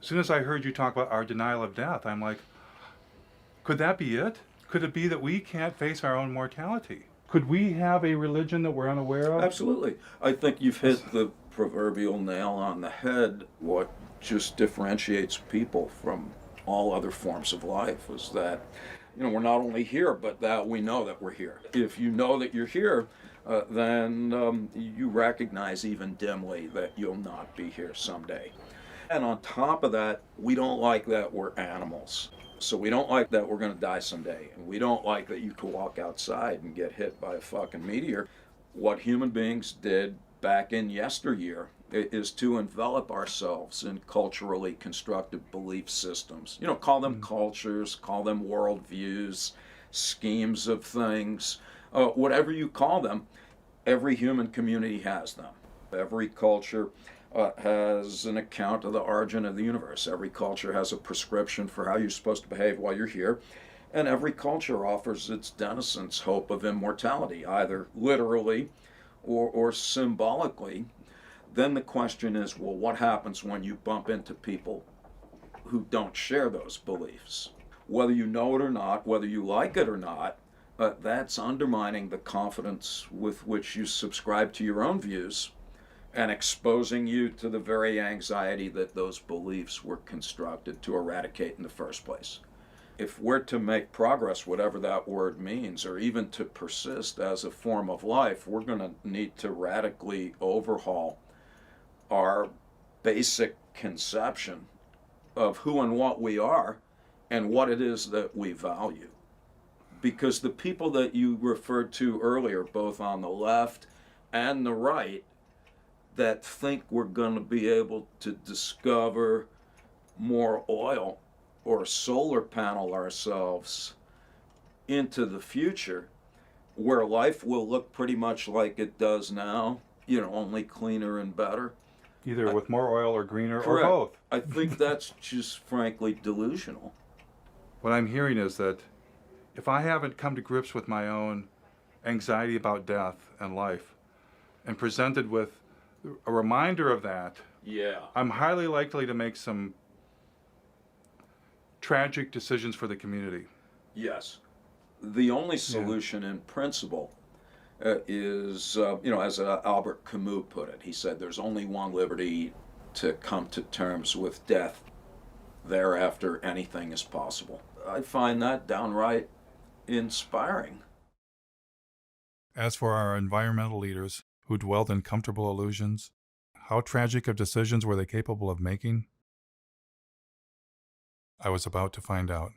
As soon as I heard you talk about our denial of death, I'm like, could that be it? Could it be that we can't face our own mortality? Could we have a religion that we're unaware of? Absolutely. I think you've hit the proverbial nail on the head. What just differentiates people from all other forms of life is that, we're not only here, but that we know that we're here. If you know that you're here, then you recognize even dimly that you'll not be here someday. And on top of that, we don't like that we're animals. So we don't like that we're going to die someday. And we don't like that you could walk outside and get hit by a fucking meteor. What human beings did back in yesteryear is to envelop ourselves in culturally constructed belief systems. You know, call them cultures, call them worldviews, schemes of things, whatever you call them. Every human community has them. Every culture has an account of the origin of the universe. Every culture has a prescription for how you're supposed to behave while you're here. And every culture offers its denizens hope of immortality, either literally or symbolically. Then the question is, well, what happens when you bump into people who don't share those beliefs? Whether you know it or not, whether you like it or not, that's undermining the confidence with which you subscribe to your own views and exposing you to the very anxiety that those beliefs were constructed to eradicate in the first place. If we're to make progress, whatever that word means, or even to persist as a form of life, we're going to need to radically overhaul our basic conception of who and what we are and what it is that we value. Because the people that you referred to earlier, both on the left and the right, that think we're going to be able to discover more oil or solar panel ourselves into the future, where life will look pretty much like it does now, you know, only cleaner and better. Either with more oil or greener Correct. or both. I think that's just frankly delusional. What I'm hearing is that if I haven't come to grips with my own anxiety about death and life and presented with a reminder of that, yeah, I'm highly likely to make some tragic decisions for the community. Yes. The only solution in principle is, you know, as Albert Camus put it, he said, there's only one liberty: to come to terms with death. Thereafter, anything is possible. I find that downright inspiring. As for our environmental leaders who dwelled in comfortable illusions, how tragic of decisions were they capable of making? I was about to find out.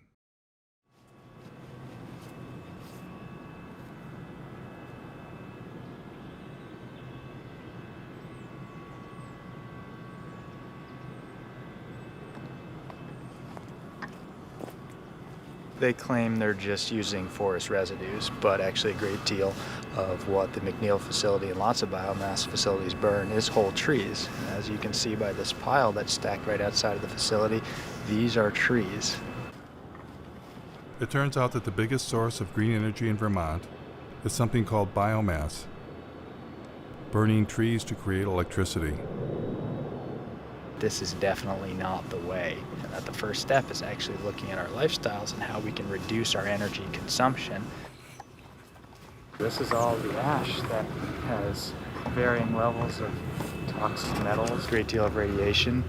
They claim they're just using forest residues, but actually a great deal of what the McNeil facility and lots of biomass facilities burn is whole trees. As you can see by this pile that's stacked right outside of the facility, these are trees. It turns out that the biggest source of green energy in Vermont is something called biomass, burning trees to create electricity. This is definitely not the way, and that the first step is actually looking at our lifestyles and how we can reduce our energy consumption. This is all the ash that has varying levels of toxic metals, a great deal of radiation,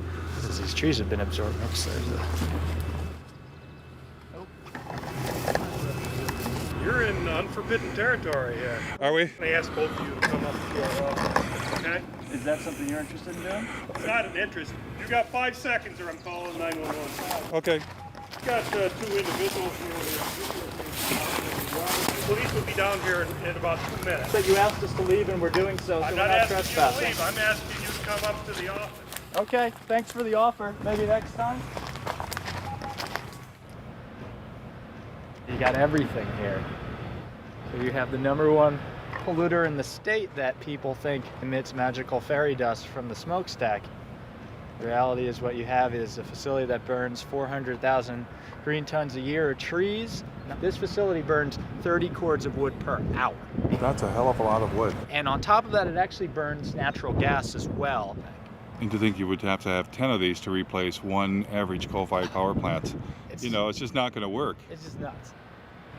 as these trees have been absorbed. Oops, there's a... You're in unforbidden territory here. Are we? They asked both of you to come up to our office, okay? Is that something you're interested in doing? It's not an interest. You got 5 seconds or I'm calling 911. Okay. You got 2 individuals here. Police will be down here in about 2 minutes. But you asked us to leave and we're doing so, so I'm we're not not asking you to trespassing. leave. I'm asking you to come up to the office. Okay, thanks for the offer. Maybe next time. You got everything here. So you have the #1 polluter in the state that people think emits magical fairy dust from the smokestack. The reality is what you have is a facility that burns 400,000 green tons a year of trees. Now, this facility burns 30 cords of wood per hour. That's a hell of a lot of wood. And on top of that, it actually burns natural gas as well. And to think you would have to have 10 of these to replace one average coal-fired power plant. You know, it's just not going to work. It's just nuts.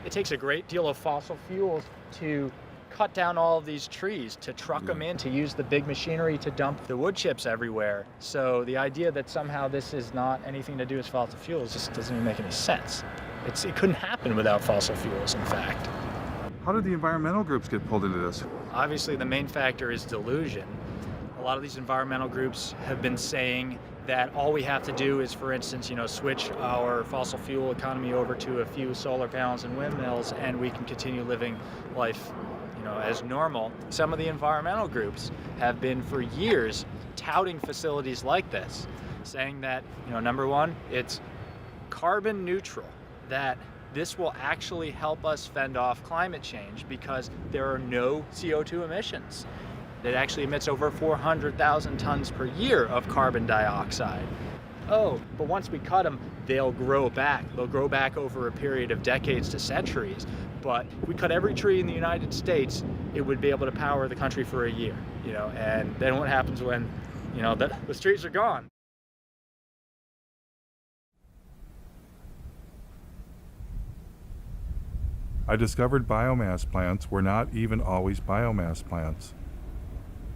It takes a great deal of fossil fuels to cut down all of these trees, to truck them in, to use the big machinery to dump the wood chips everywhere. So the idea that somehow this is not anything to do with fossil fuels just doesn't even make any sense. It couldn't happen without fossil fuels, in fact. How did the environmental groups get pulled into this? Obviously, the main factor is delusion. A lot of these environmental groups have been saying that all we have to do is, for instance, switch our fossil fuel economy over to a few solar panels and windmills, and we can continue living life, as normal. Some of the environmental groups have been for years touting facilities like this, saying that, number one, it's carbon neutral, that this will actually help us fend off climate change because there are no CO2 emissions. It actually emits over 400,000 tons per year of carbon dioxide. Oh, but once we cut them, they'll grow back. They'll grow back over a period of decades to centuries. But if we cut every tree in the United States, it would be able to power the country for a year, and then what happens when, the trees are gone? I discovered biomass plants were not even always biomass plants.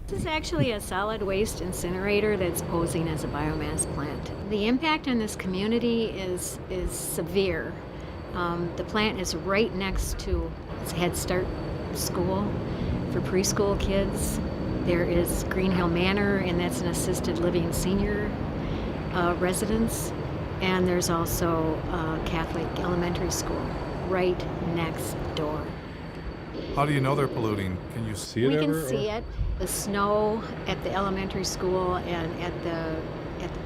This is actually a solid waste incinerator that's posing as a biomass plant. The impact on this community is severe. The plant is right next to its Head Start school for preschool kids. There is Green Hill Manor, and that's an assisted living senior residence. And there's also a Catholic elementary school right next door. How do you know they're polluting? Can you see it We ever? can see it. The snow at the elementary school and at the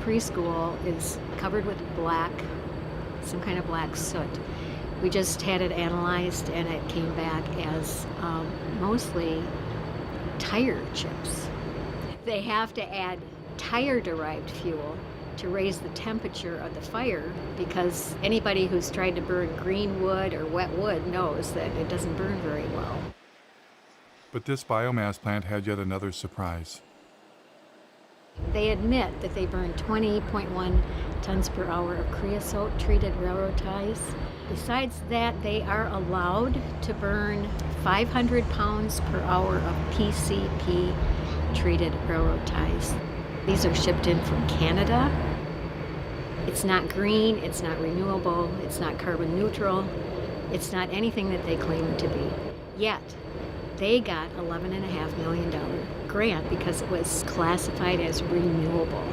preschool is covered with black, some kind of black soot. We just had it analyzed, and it came back as mostly tire chips. They have to add tire-derived fuel to raise the temperature of the fire, because anybody who's tried to burn green wood or wet wood knows that it doesn't burn very well. But this biomass plant had yet another surprise. They admit that they burn 20.1 tons per hour of creosote-treated railroad ties. Besides that, they are allowed to burn 500 pounds per hour of PCP-treated railroad ties. These are shipped in from Canada. It's not green, it's not renewable, it's not carbon neutral, it's not anything that they claim it to be. Yet, they got $11.5 million grant because it was classified as renewable.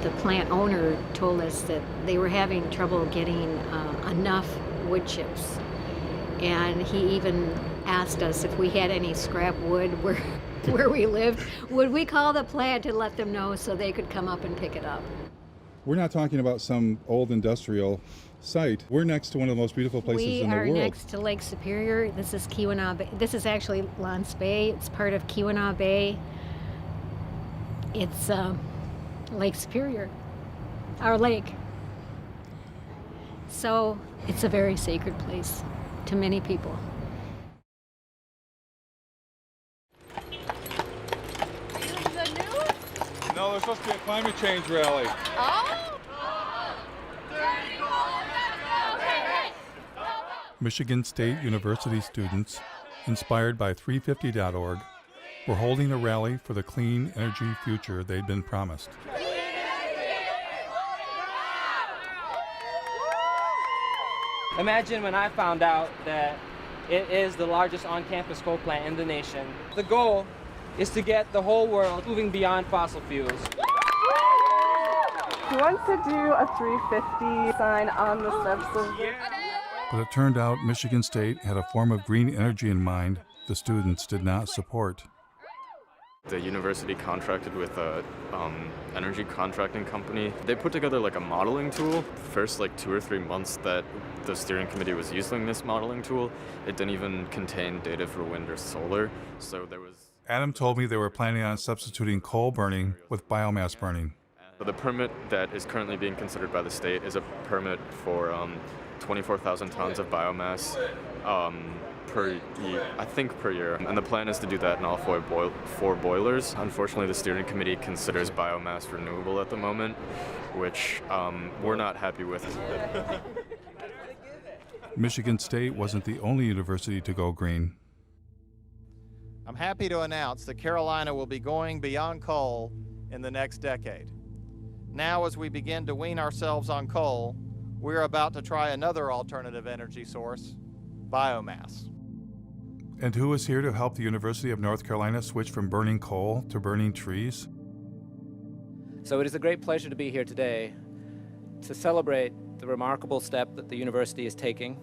The plant owner told us that they were having trouble getting enough wood chips. And he even asked us if we had any scrap wood where we lived, would we call the plant and let them know so they could come up and pick it up. We're not talking about some old industrial site. We're next to one of the most beautiful places in the world. We are next to Lake Superior. This is Keweenaw Bay. This is actually Lance Bay. It's part of Keweenaw Bay. It's Lake Superior, our lake. So it's a very sacred place to many people. No, there's supposed to be a climate change rally. Michigan State University students, inspired by 350.org, were holding a rally for the clean energy future they'd been promised. Imagine when I found out that it is the largest on-campus coal plant in the nation. The goal is to get the whole world moving beyond fossil fuels. He wants to do a 350 sign on the steps of the... But it turned out Michigan State had a form of green energy in mind the students did not support. The university contracted with a energy contracting company. They put together like a modeling tool. First 2 or 3 months that the steering committee was using this modeling tool, it didn't even contain data for wind or solar. So there was... Adam told me they were planning on substituting coal burning with biomass burning. The permit that is currently being considered by the state is a permit for 24,000 tons of biomass per year. And the plan is to do that in all four boilers. Unfortunately, the steering committee considers biomass renewable at the moment, which we're not happy with. Michigan State wasn't the only university to go green. I'm happy to announce that Carolina will be going beyond coal in the next decade. Now, as we begin to wean ourselves on coal, we're about to try another alternative energy source, biomass. And who is here to help the University of North Carolina switch from burning coal to burning trees? So it is a great pleasure to be here today to celebrate the remarkable step that the university is taking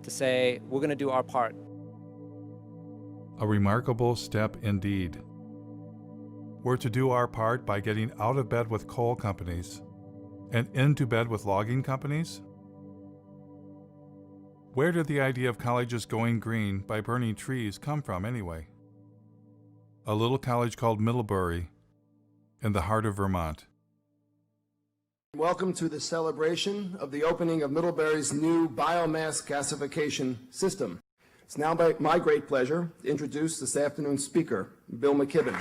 to say we're going to do our part. A remarkable step indeed. We're to do our part by getting out of bed with coal companies and into bed with logging companies? Where did the idea of colleges going green by burning trees come from anyway? A little college called Middlebury in the heart of Vermont. Welcome to the celebration of the opening of Middlebury's new biomass gasification system. It's now my great pleasure to introduce this afternoon's speaker, Bill McKibben.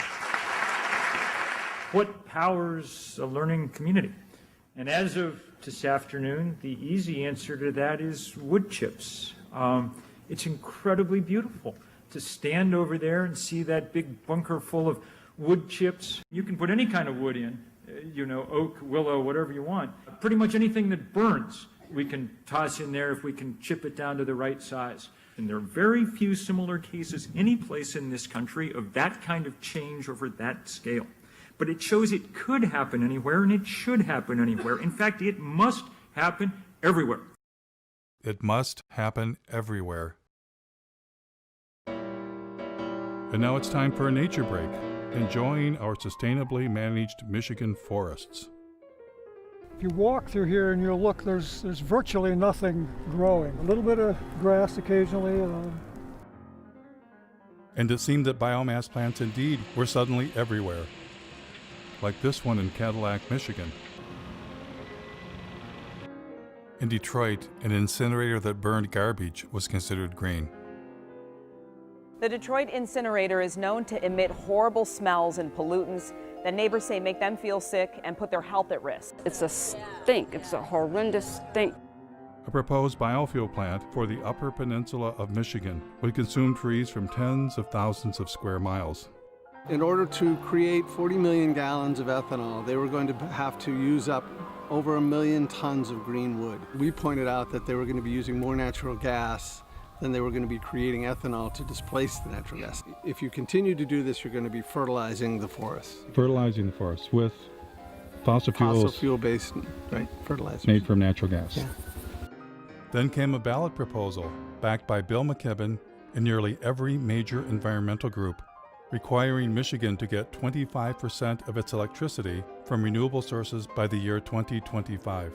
What powers a learning community? And as of this afternoon, the easy answer to that is wood chips. It's incredibly beautiful to stand over there and see that big bunker full of wood chips. You can put any kind of wood in, oak, willow, whatever you want. Pretty much anything that burns, we can toss in there if we can chip it down to the right size. And there are very few similar cases any place in this country of that kind of change over that scale. But it shows it could happen anywhere, and it should happen anywhere. In fact, it must happen everywhere. It must happen everywhere. And now it's time for a nature break, enjoying our sustainably managed Michigan forests. If you walk through here and you look, there's virtually nothing growing. A little bit of grass occasionally. And it seemed that biomass plants indeed were suddenly everywhere. Like this one in Cadillac, Michigan. In Detroit, an incinerator that burned garbage was considered green. The Detroit incinerator is known to emit horrible smells and pollutants that neighbors say make them feel sick and put their health at risk. It's a stink. It's a horrendous stink. A proposed biofuel plant for the Upper Peninsula of Michigan would consume trees from tens of thousands of square miles. In order to create 40 million gallons of ethanol, they were going to have to use up over 1 million tons of green wood. We pointed out that they were going to be using more natural gas than they were going to be creating ethanol to displace the natural gas. If you continue to do this, you're going to be fertilizing the forest. Fertilizing the forest with fossil fuels. Fossil fuel-based, right, fertilizers. Made from natural gas. Yeah. Then came a ballot proposal backed by Bill McKibben and nearly every major environmental group, requiring Michigan to get 25% of its electricity from renewable sources by the year 2025.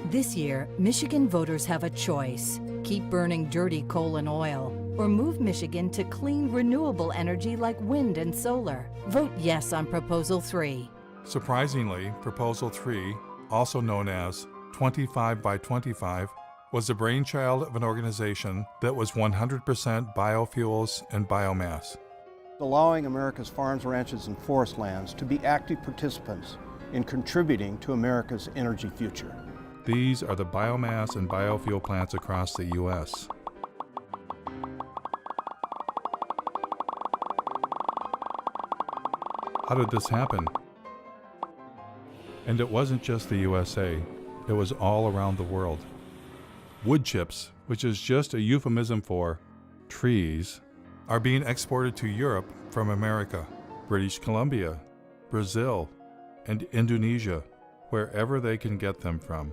This year, Michigan voters have a choice. Keep burning dirty coal and oil, or move Michigan to clean, renewable energy like wind and solar. Vote yes on Proposal 3. Surprisingly, Proposal 3, also known as 25 by 25, was the brainchild of an organization that was 100% biofuels and biomass. Allowing America's farms, ranches, and forest lands to be active participants in contributing to America's energy future. These are the biomass and biofuel plants across the U.S. How did this happen? And it wasn't just the USA, it was all around the world. Wood chips, which is just a euphemism for trees, are being exported to Europe from America, British Columbia, Brazil, and Indonesia, wherever they can get them from.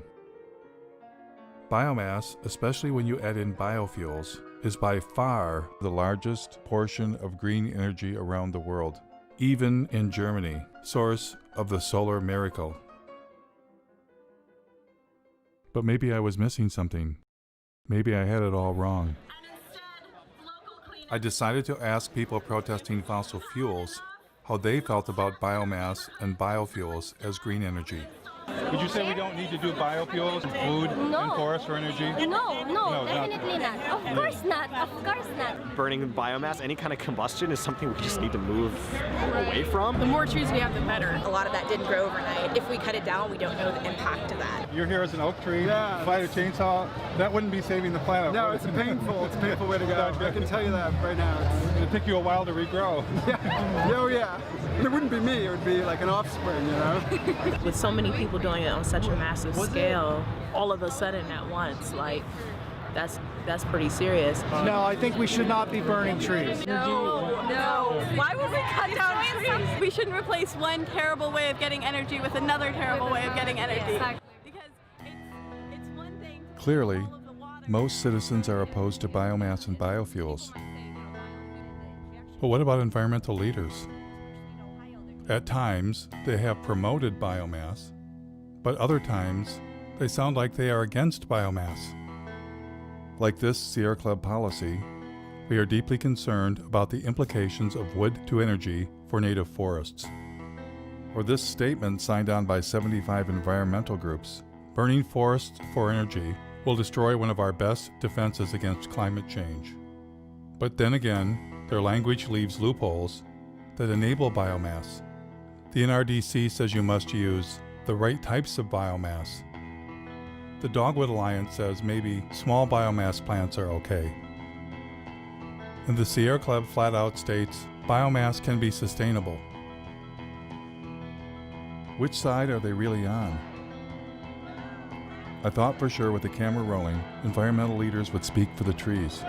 Biomass, especially when you add in biofuels, is by far the largest portion of green energy around the world, even in Germany, source of the solar miracle. But maybe I was missing something. Maybe I had it all wrong. I decided to ask people protesting fossil fuels how they felt about biomass and biofuels as green energy. Would you say we don't need to do biofuels, food, and forest for energy? No, definitely not. Of course not. Of course not. Burning biomass, any kind of combustion is something we just need to move away from. The more trees we have, the better. A lot of that didn't grow overnight. If we cut it down, we don't know the impact of that. You're here as an oak tree, fight a chainsaw, that wouldn't be saving the planet. No, it's a painful way to go. I can tell you that right now. It'd take you a while to regrow. Yeah. Oh yeah. It wouldn't be me, it would be like an offspring, you know? With so many people doing it on such a massive scale, all of a sudden at once, like, that's pretty serious. No, I think we should not be burning trees. No. Why would we cut down trees? We shouldn't replace one terrible way of getting energy with another terrible way of getting energy. Because it's one thing. Clearly, most citizens are opposed to biomass and biofuels. But what about environmental leaders? At times, they have promoted biomass, but other times, they sound like they are against biomass. Like this Sierra Club policy, we are deeply concerned about the implications of wood to energy for native forests. Or this statement signed on by 75 environmental groups, burning forests for energy will destroy one of our best defenses against climate change. But then again, their language leaves loopholes that enable biomass. The NRDC says you must use the right types of biomass. The Dogwood Alliance says maybe small biomass plants are okay. And the Sierra Club flat out states biomass can be sustainable. Which side are they really on? I thought for sure with the camera rolling, environmental leaders would speak for the trees.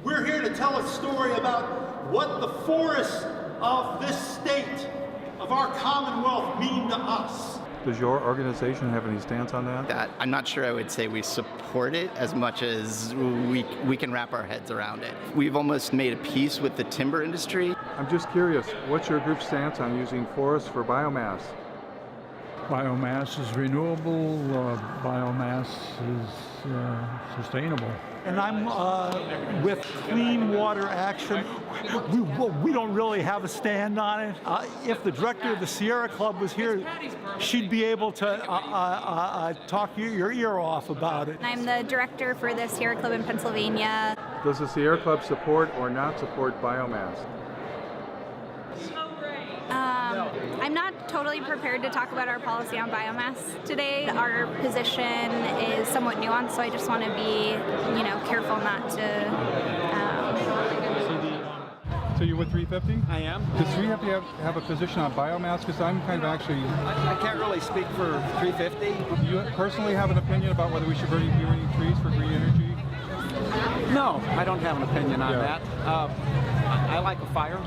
We're here to tell a story about what the forests of this state, of our Commonwealth, mean to us. Does your organization have any stance on that? I'm not sure I would say we support it as much as we can wrap our heads around it. We've almost made a peace with the timber industry. I'm just curious, what's your group's stance on using forests for biomass? Biomass is renewable, biomass is sustainable. And I'm with Clean Water Action. We don't really have a stand on it. If the director of the Sierra Club was here, she'd be able to talk your ear off about it. I'm the director for the Sierra Club in Pennsylvania. Does the Sierra Club support or not support biomass? I'm not totally prepared to talk about our policy on biomass today. Our position is somewhat nuanced, so I just want to be, careful not to. So you're with 350? I am. Does 350 have a position on biomass? Because I'm kind of actually... I can't really speak for 350. Do you personally have an opinion about whether we should be burning trees for green energy? No, I don't have an opinion on that. I like a fire.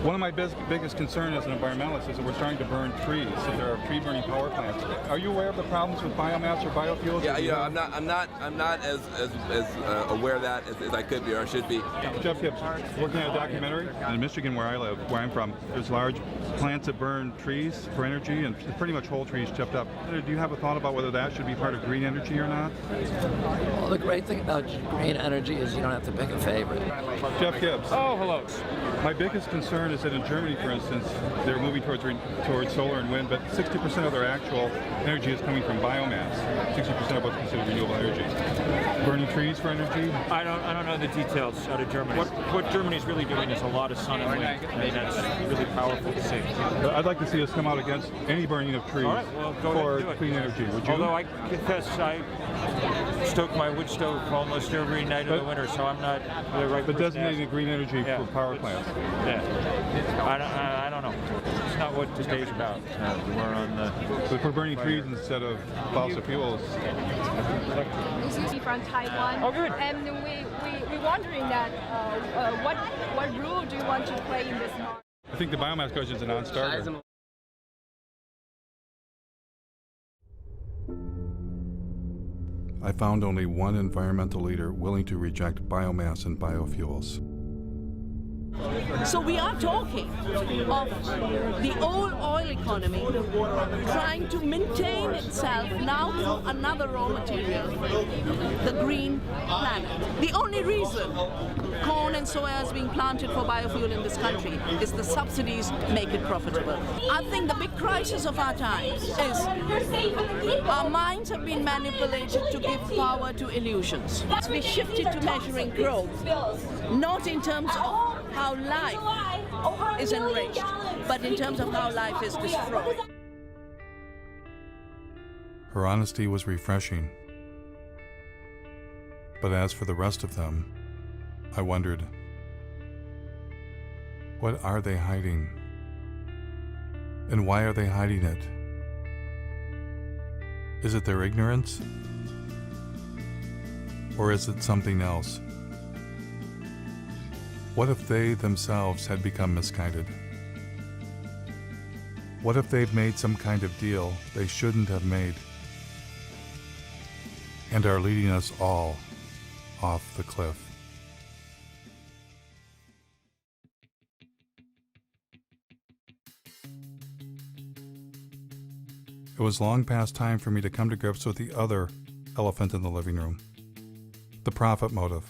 One of my biggest concerns as an environmentalist is that we're starting to burn trees. So there are tree burning power plants. Are you aware of the problems with biomass or biofuels? Yeah, I'm not as aware of that as I could be or I should be. Jeff Gibbs, working on a documentary in Michigan, where I live, where I'm from. There's large plants that burn trees for energy, and pretty much whole trees chipped up. Do you have a thought about whether that should be part of green energy or not? Well, the great thing about green energy is you don't have to pick a favorite. Jeff Gibbs. Oh, hello. My biggest concern is that in Germany, for instance, they're moving towards solar and wind, but 60% of their actual energy is coming from biomass. 60% of what's considered renewable energy. Burning trees for energy? I don't know the details out of Germany. What Germany's really doing is a lot of sun and wind, and that's really powerful to see. I'd like to see us come out against any burning of trees for clean energy. Would you? Although I confess I stoke my wood stove almost every night of the winter, so I'm not the right person. But designating green energy for power plants. Yeah. I don't know. It's not what today's about. We're on the... But we're burning trees instead of fossil fuels. This is from Taiwan. Oh, good. And we're wondering that what role do you want to play in this market? I think the biomass question is a non-starter. I found only one environmental leader willing to reject biomass and biofuels. So we are talking of the old oil economy trying to maintain itself now through another raw material, the green planet. The only reason corn and soya is being planted for biofuel in this country is the subsidies make it profitable. I think the big crisis of our times is our minds have been manipulated to give power to illusions. We shifted to measuring growth, not in terms of how life is enriched, but in terms of how life is destroyed. Her honesty was refreshing. But as for the rest of them, I wondered, what are they hiding? And why are they hiding it? Is it their ignorance? Or is it something else? What if they themselves had become misguided? What if they've made some kind of deal they shouldn't have made and are leading us all off the cliff? It was long past time for me to come to grips with the other elephant in the living room, the profit motive.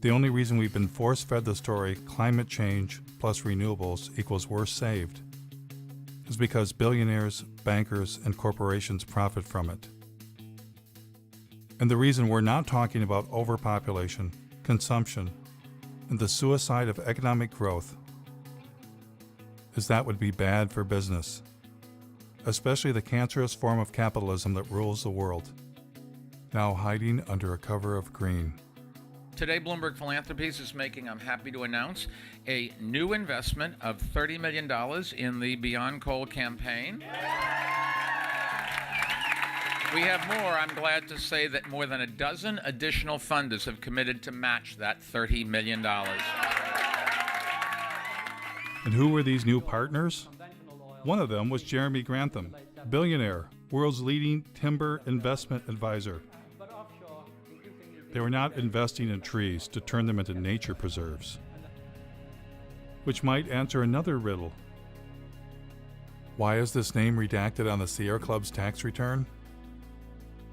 The only reason we've been force-fed the story climate change plus renewables equals we're saved is because billionaires, bankers, and corporations profit from it. And the reason we're not talking about overpopulation, consumption, and the suicide of economic growth is that would be bad for business, especially the cancerous form of capitalism that rules the world, now hiding under a cover of green. Today, Bloomberg Philanthropies is making, I'm happy to announce, a new investment of $30 million in the Beyond Coal campaign. We have more. I'm glad to say that more than a dozen additional funders have committed to match that $30 million. And who were these new partners? One of them was Jeremy Grantham, billionaire, world's leading timber investment advisor. They were not investing in trees to turn them into nature preserves, which might answer another riddle. Why is this name redacted on the Sierra Club's tax return?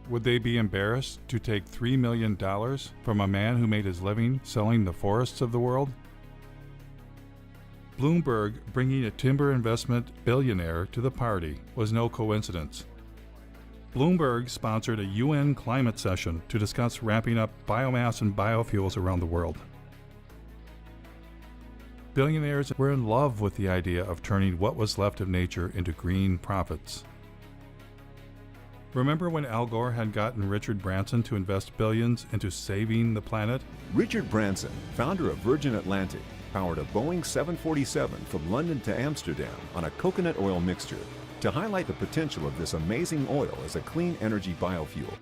Would they be embarrassed to take $3 million from a man who made his living selling the forests of the world? Bloomberg bringing a timber investment billionaire to the party was no coincidence. Bloomberg sponsored a UN climate session to discuss ramping up biomass and biofuels around the world. Billionaires were in love with the idea of turning what was left of nature into green profits. Remember when Al Gore had gotten Richard Branson to invest billions into saving the planet? Richard Branson, founder of Virgin Atlantic, powered a Boeing 747 from London to Amsterdam on a coconut oil mixture to highlight the potential of this amazing oil as a clean energy biofuel.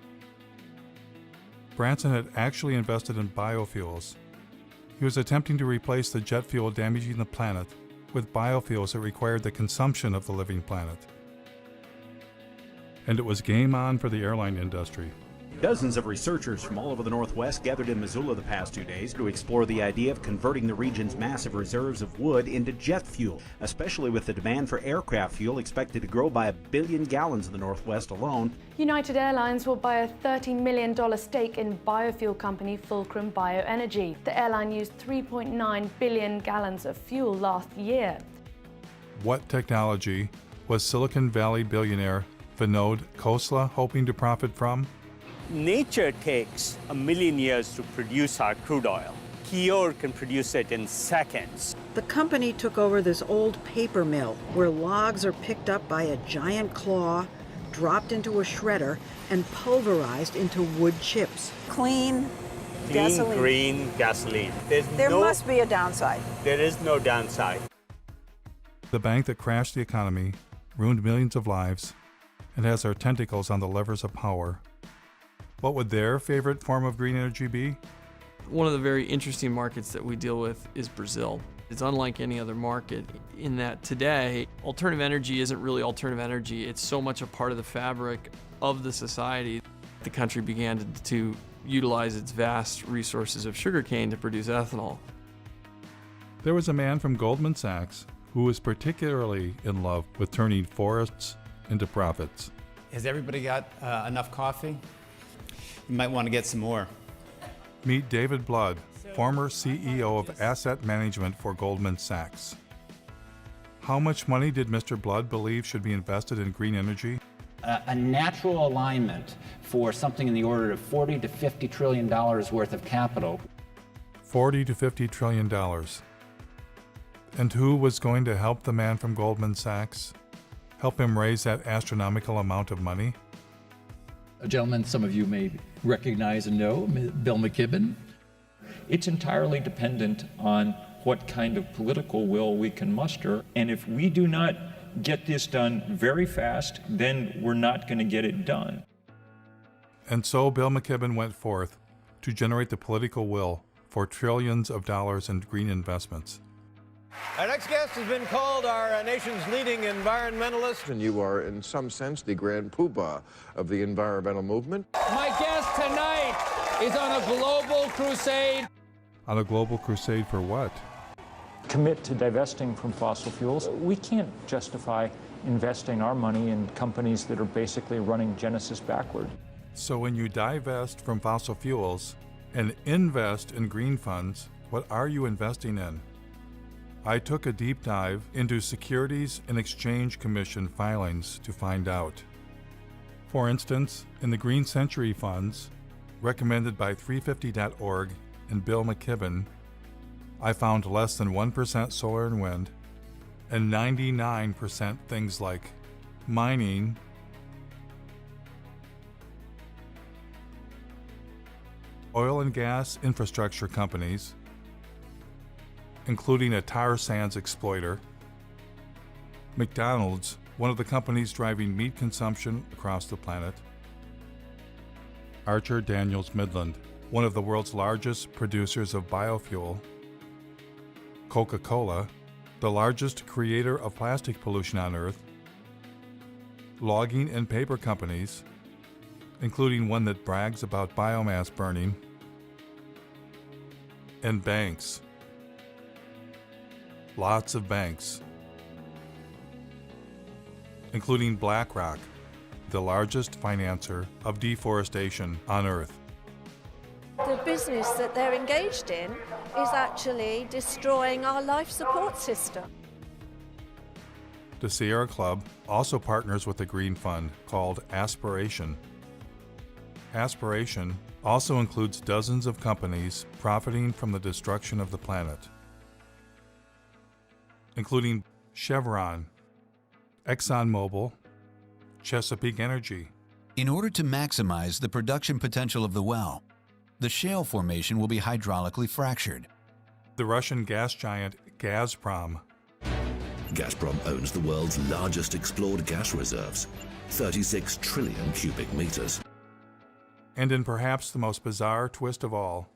Branson had actually invested in biofuels. He was attempting to replace the jet fuel damaging the planet with biofuels that required the consumption of the living planet. And it was game on for the airline industry. Dozens of researchers from all over the Northwest gathered in Missoula the past 2 days to explore the idea of converting the region's massive reserves of wood into jet fuel, especially with the demand for aircraft fuel expected to grow by 1 billion gallons in the Northwest alone. United Airlines will buy a $30 million stake in biofuel company Fulcrum Bioenergy. The airline used 3.9 billion gallons of fuel last year. What technology was Silicon Valley billionaire Vinod Khosla hoping to profit from? Nature takes 1 million years to produce our crude oil. Kior can produce it in seconds. The company took over this old paper mill where logs are picked up by a giant claw, dropped into a shredder, and pulverized into wood chips. Clean gasoline. Green gasoline. There must be a downside. There is no downside. The bank that crashed the economy, ruined millions of lives, and has our tentacles on the levers of power. What would their favorite form of green energy be? One of the very interesting markets that we deal with is Brazil. It's unlike any other market in that today, alternative energy isn't really alternative energy. It's so much a part of the fabric of the society. The country began to utilize its vast resources of sugarcane to produce ethanol. There was a man from Goldman Sachs who was particularly in love with turning forests into profits. Has everybody got enough coffee? You might want to get some more. Meet David Blood, former CEO of asset management for Goldman Sachs. How much money did Mr. Blood believe should be invested in green energy? A natural alignment for something in the order of $40 to $50 trillion worth of capital. $40 to $50 trillion. And who was going to help the man from Goldman Sachs? Help him raise that astronomical amount of money? A gentleman some of you may recognize and know, Bill McKibben. It's entirely dependent on what kind of political will we can muster. And if we do not get this done very fast, then we're not going to get it done. And so Bill McKibben went forth to generate the political will for trillions of dollars in green investments. Our next guest has been called our nation's leading environmentalist. And you are, in some sense, the grand poobah of the environmental movement. My guest tonight is on a global crusade. On a global crusade for what? Commit to divesting from fossil fuels. We can't justify investing our money in companies that are basically running Genesis backward. So when you divest from fossil fuels and invest in green funds, what are you investing in? I took a deep dive into Securities and Exchange Commission filings to find out. For instance, in the Green Century funds, recommended by 350.org and Bill McKibben, I found less than 1% solar and wind, and 99% things like mining, oil and gas infrastructure companies, including a tar sands exploiter, McDonald's, one of the companies driving meat consumption across the planet, Archer Daniels Midland, one of the world's largest producers of biofuel, Coca-Cola, the largest creator of plastic pollution on Earth, logging and paper companies, including one that brags about biomass burning, and banks. Lots of banks, including BlackRock, the largest financer of deforestation on Earth. The business that they're engaged in is actually destroying our life support system. The Sierra Club also partners with a green fund called Aspiration. Aspiration also includes dozens of companies profiting from the destruction of the planet, including Chevron, ExxonMobil, Chesapeake Energy. In order to maximize the production potential of the well, the shale formation will be hydraulically fractured. The Russian gas giant Gazprom. Gazprom owns the world's largest explored gas reserves, 36 trillion cubic meters. And in perhaps the most bizarre twist of all,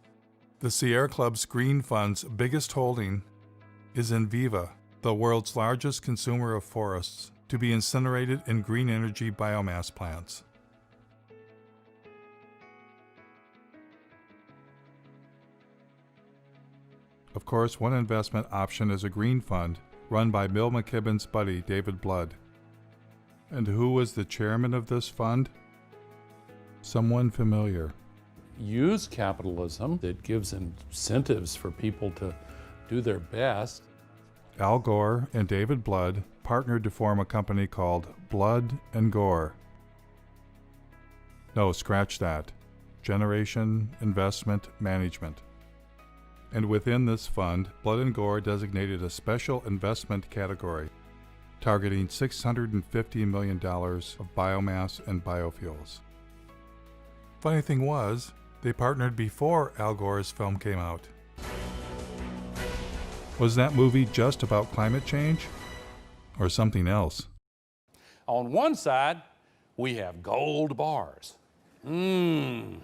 the Sierra Club's Green Fund's biggest holding is Enviva, the world's largest consumer of forests, to be incinerated in green energy biomass plants. Of course, one investment option is a green fund run by Bill McKibben's buddy, David Blood. And who was the chairman of this fund? Someone familiar. Use capitalism that gives incentives for people to do their best. Al Gore and David Blood partnered to form a company called Blood and Gore. No, scratch that. Generation Investment Management. And within this fund, Blood and Gore designated a special investment category, targeting $650 million of biomass and biofuels. Funny thing was, they partnered before Al Gore's film came out. Was that movie just about climate change? Or something else? On one side, we have gold bars. Don't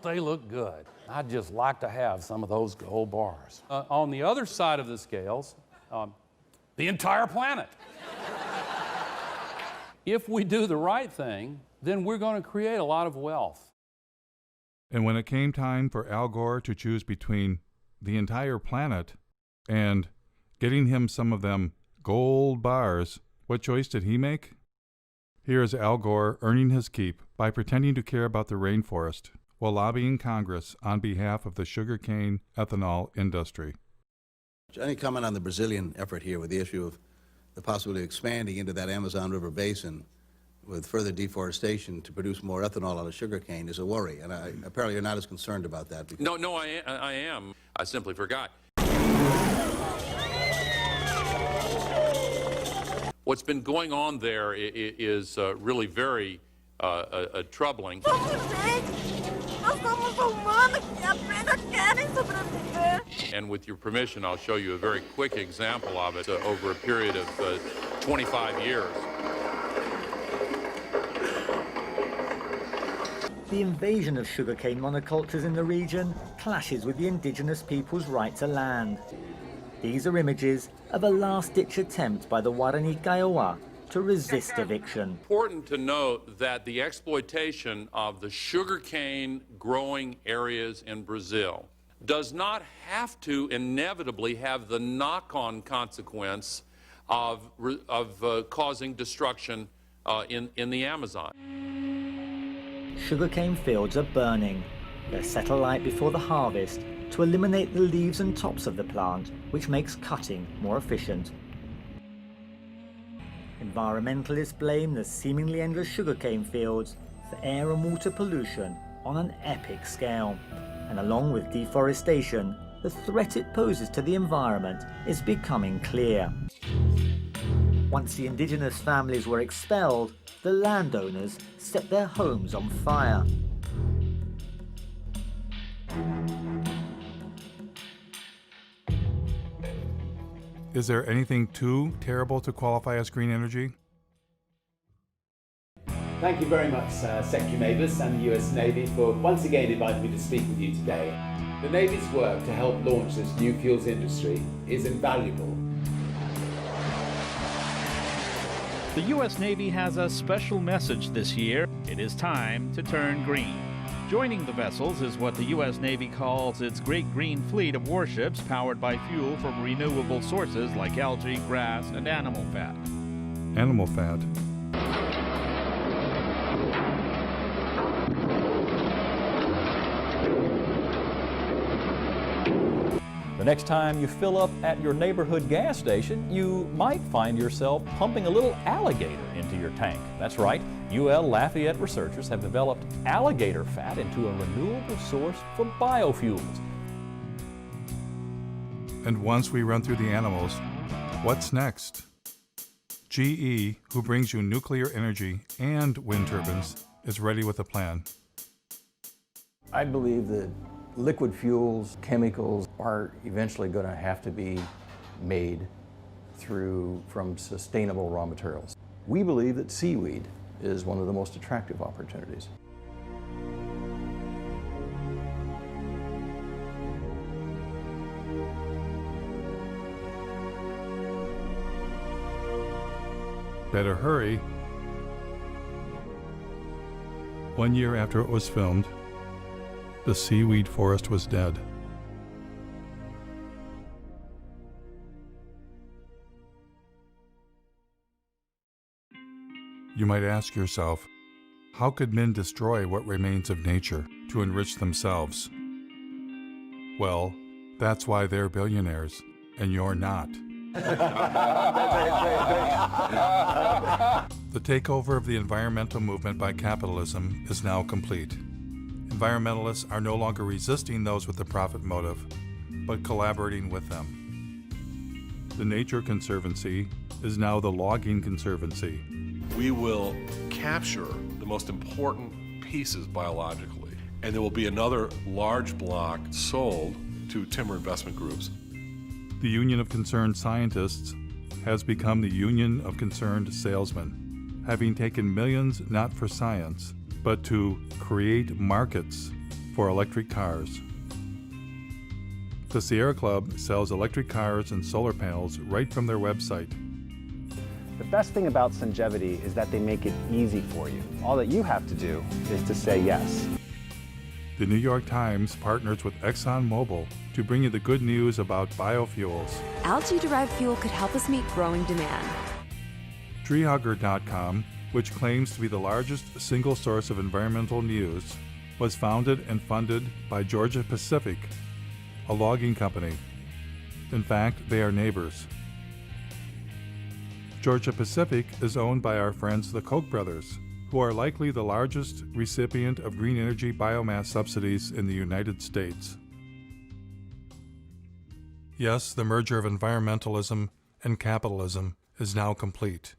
they look good? I'd just like to have some of those gold bars. On the other side of the scales, the entire planet. If we do the right thing, then we're going to create a lot of wealth. And when it came time for Al Gore to choose between the entire planet and getting him some of them gold bars, what choice did he make? Here's Al Gore earning his keep by pretending to care about the rainforest while lobbying Congress on behalf of the sugarcane ethanol industry. Any comment on the Brazilian effort here with the issue of the possibility of expanding into that Amazon River basin with further deforestation to produce more ethanol out of sugarcane is a worry, and apparently you're not as concerned about that. No, I am. I simply forgot. What's been going on there is really very troubling. Nós somos humanos que apenas querem sobreviver. And with your permission, I'll show you a very quick example of it over a period of 25 years. The invasion of sugarcane monocultures in the region clashes with the indigenous people's right to land. These are images of a last-ditch attempt by the Guarani Kiowa to resist eviction. Important to note that the exploitation of the sugarcane growing areas in Brazil does not have to inevitably have the knock-on consequence of causing destruction in the Amazon. Sugarcane fields are burning. They're set alight before the harvest to eliminate the leaves and tops of the plant, which makes cutting more efficient. Environmentalists blame the seemingly endless sugarcane fields for air and water pollution on an epic scale. And along with deforestation, the threat it poses to the environment is becoming clear. Once the indigenous families were expelled, the landowners set their homes on fire. Is there anything too terrible to qualify as green energy? Thank you very much, Secretary Mavis and the US Navy for once again inviting me to speak with you today. The Navy's work to help launch this new fuels industry is invaluable. The U.S. Navy has a special message this year. It is time to turn green. Joining the vessels is what the U.S. Navy calls its Great Green Fleet of warships powered by fuel from renewable sources like algae, grass, and animal fat. Animal fat. The next time you fill up at your neighborhood gas station, you might find yourself pumping a little alligator into your tank. That's right, UL Lafayette researchers have developed alligator fat into a renewable source for biofuels. And once we run through the animals, what's next? GE, who brings you nuclear energy and wind turbines, is ready with a plan. I believe that liquid fuels, chemicals are eventually going to have to be made from sustainable raw materials. We believe that seaweed is one of the most attractive opportunities. Better hurry. 1 year after it was filmed, the seaweed forest was dead. You might ask yourself, how could men destroy what remains of nature to enrich themselves? Well, that's why they're billionaires, and you're not. The takeover of the environmental movement by capitalism is now complete. Environmentalists are no longer resisting those with the profit motive, but collaborating with them. The Nature Conservancy is now the Logging Conservancy. We will capture the most important pieces biologically, and there will be another large block sold to timber investment groups. The Union of Concerned Scientists has become the Union of Concerned Salesmen, having taken millions not for science, but to create markets for electric cars. The Sierra Club sells electric cars and solar panels right from their website. The best thing about Sungevity is that they make it easy for you. All that you have to do is to say yes. The New York Times partners with ExxonMobil to bring you the good news about biofuels. Algae-derived fuel could help us meet growing demand. Treehugger.com, which claims to be the largest single source of environmental news, was founded and funded by Georgia Pacific, a logging company. In fact, they are neighbors. Georgia Pacific is owned by our friends the Koch brothers, who are likely the largest recipient of green energy biomass subsidies in the United States. Yes, the merger of environmentalism and capitalism is now complete.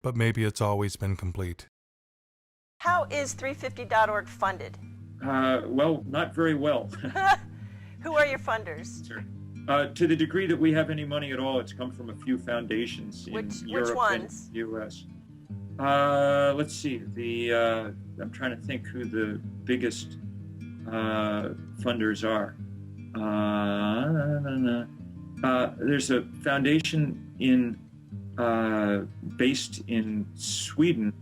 But maybe it's always been complete. How is 350.org funded? Well, not very well. Who are your funders? Sure. To the degree that we have any money at all, it's come from a few foundations in Europe and the U.S. Let's see. I'm trying to think who the biggest funders are. There's a foundation based in Sweden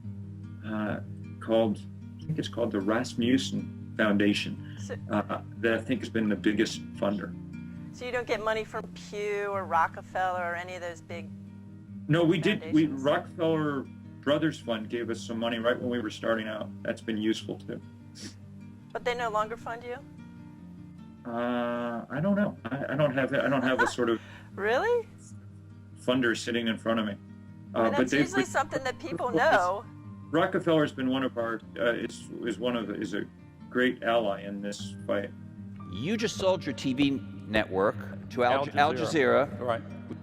called, I think it's called the Rasmussen Foundation, that I think has been the biggest funder. So you don't get money from Pew or Rockefeller or any of those big... No, we did. Rockefeller Brothers Fund gave us some money right when we were starting out. That's been useful too. But they no longer fund you? I don't know. I don't have a sort of really funder sitting in front of me. That's usually something that people know. Rockefeller's been one of our is a great ally in this fight. You just sold your TV network to Al Jazeera. Right.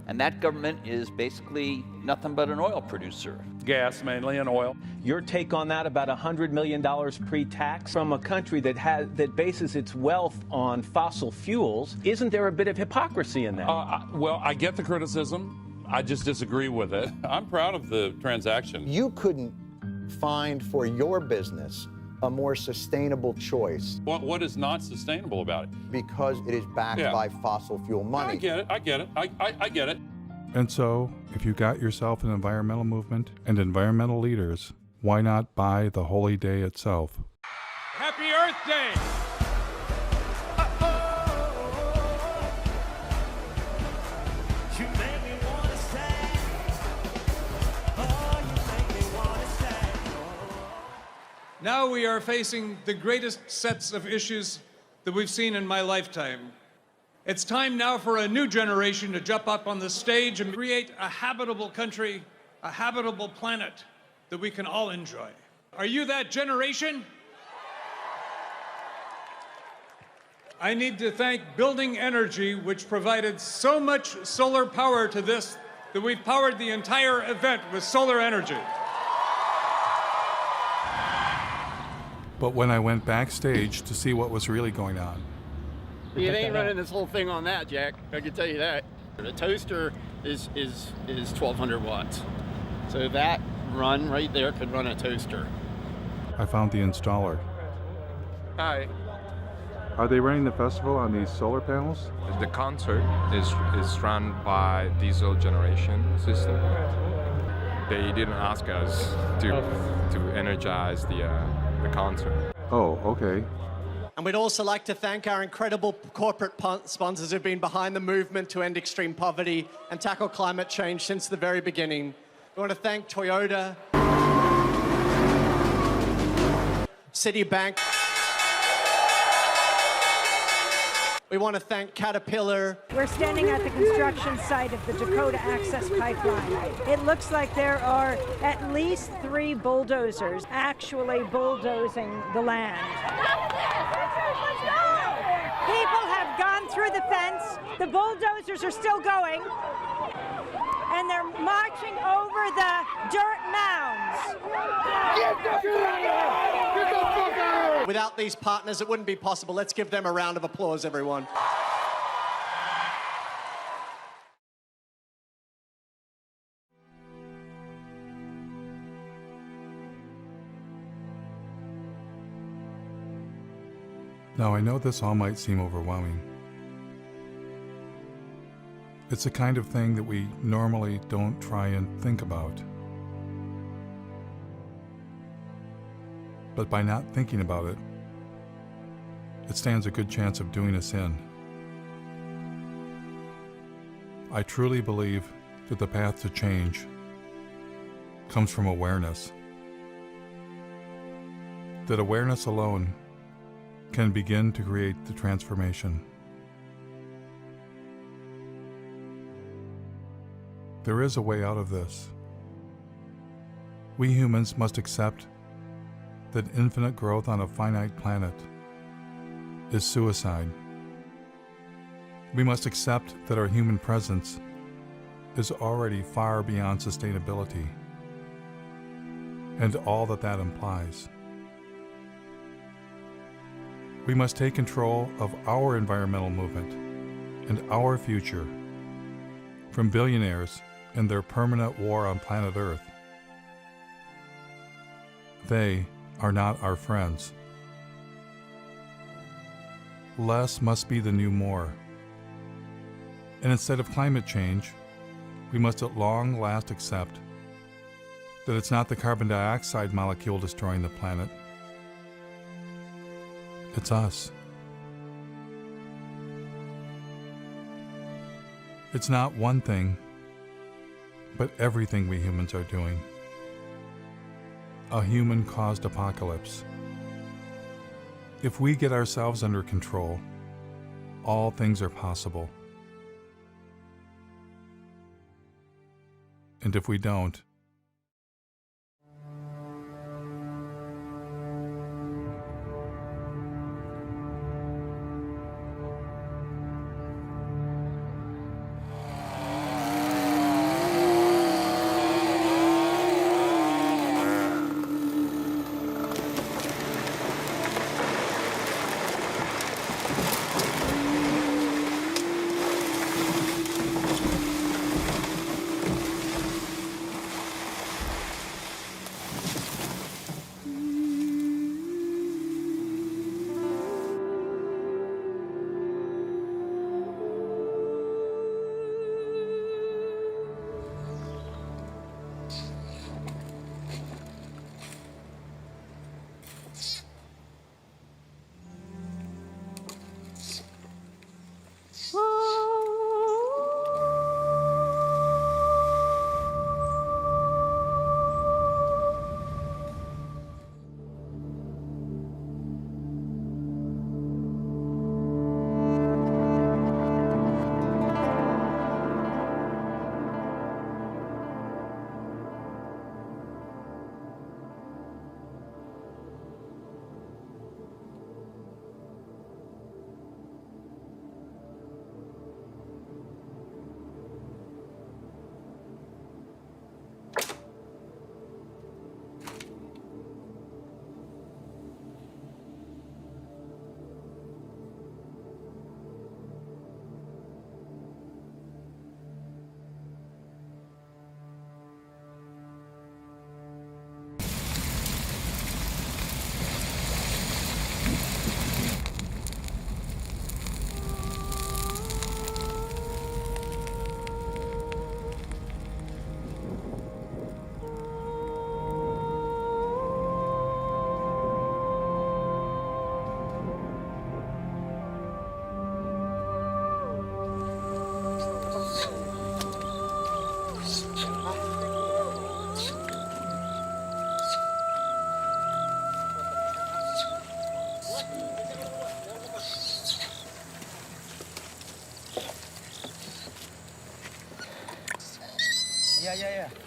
And that government is basically nothing but an oil producer. Gas mainly and oil. Your take on that, about $100 million pre-tax from a country that bases its wealth on fossil fuels. Isn't there a bit of hypocrisy in that? Well, I get the criticism. I just disagree with it. I'm proud of the transaction. You couldn't find for your business a more sustainable choice. What is not sustainable about it? Because it is backed by fossil fuel money. I get it. I get it. And so, if you got yourself an environmental movement and environmental leaders, why not buy the holy day itself? Happy Earth Day! Now we are facing the greatest sets of issues that we've seen in my lifetime. It's time now for a new generation to jump up on the stage and create a habitable country, a habitable planet that we can all enjoy. Are you that generation? I need to thank Building Energy, which provided so much solar power to this that we've powered the entire event with solar energy. But when I went backstage to see what was really going on, You ain't running this whole thing on that, Jack. I can tell you that. The toaster is 1,200 watts. So that run right there could run a toaster. I found the installer. Hi. Are they running the festival on these solar panels? The concert is run by diesel generation system. They didn't ask us to energize the concert. Oh, okay. And we'd also like to thank our incredible corporate sponsors who've been behind the movement to end extreme poverty and tackle climate change since the very beginning. We want to thank Toyota, Citibank. We want to thank Caterpillar. We're standing at the construction site of the Dakota Access Pipeline. It looks like there are at least 3 bulldozers actually bulldozing the land. People have gone through the fence. The bulldozers are still going. And they're marching over the dirt mounds. Get the fuck out! Get the fuck out! Without these partners, it wouldn't be possible. Let's give them a round of applause, everyone. Now I know this all might seem overwhelming. It's the kind of thing that we normally don't try and think about. But by not thinking about it, it stands a good chance of doing us in. I truly believe that the path to change comes from awareness. That awareness alone can begin to create the transformation. There is a way out of this. We humans must accept that infinite growth on a finite planet is suicide. We must accept that our human presence is already far beyond sustainability and all that that implies. We must take control of our environmental movement and our future from billionaires and their permanent war on planet Earth. They are not our friends. Less must be the new more. And instead of climate change, we must at long last accept that it's not the carbon dioxide molecule destroying the planet. It's us. It's not one thing, but everything we humans are doing. A human-caused apocalypse. If we get ourselves under control, all things are possible. And if we don't, Yeah.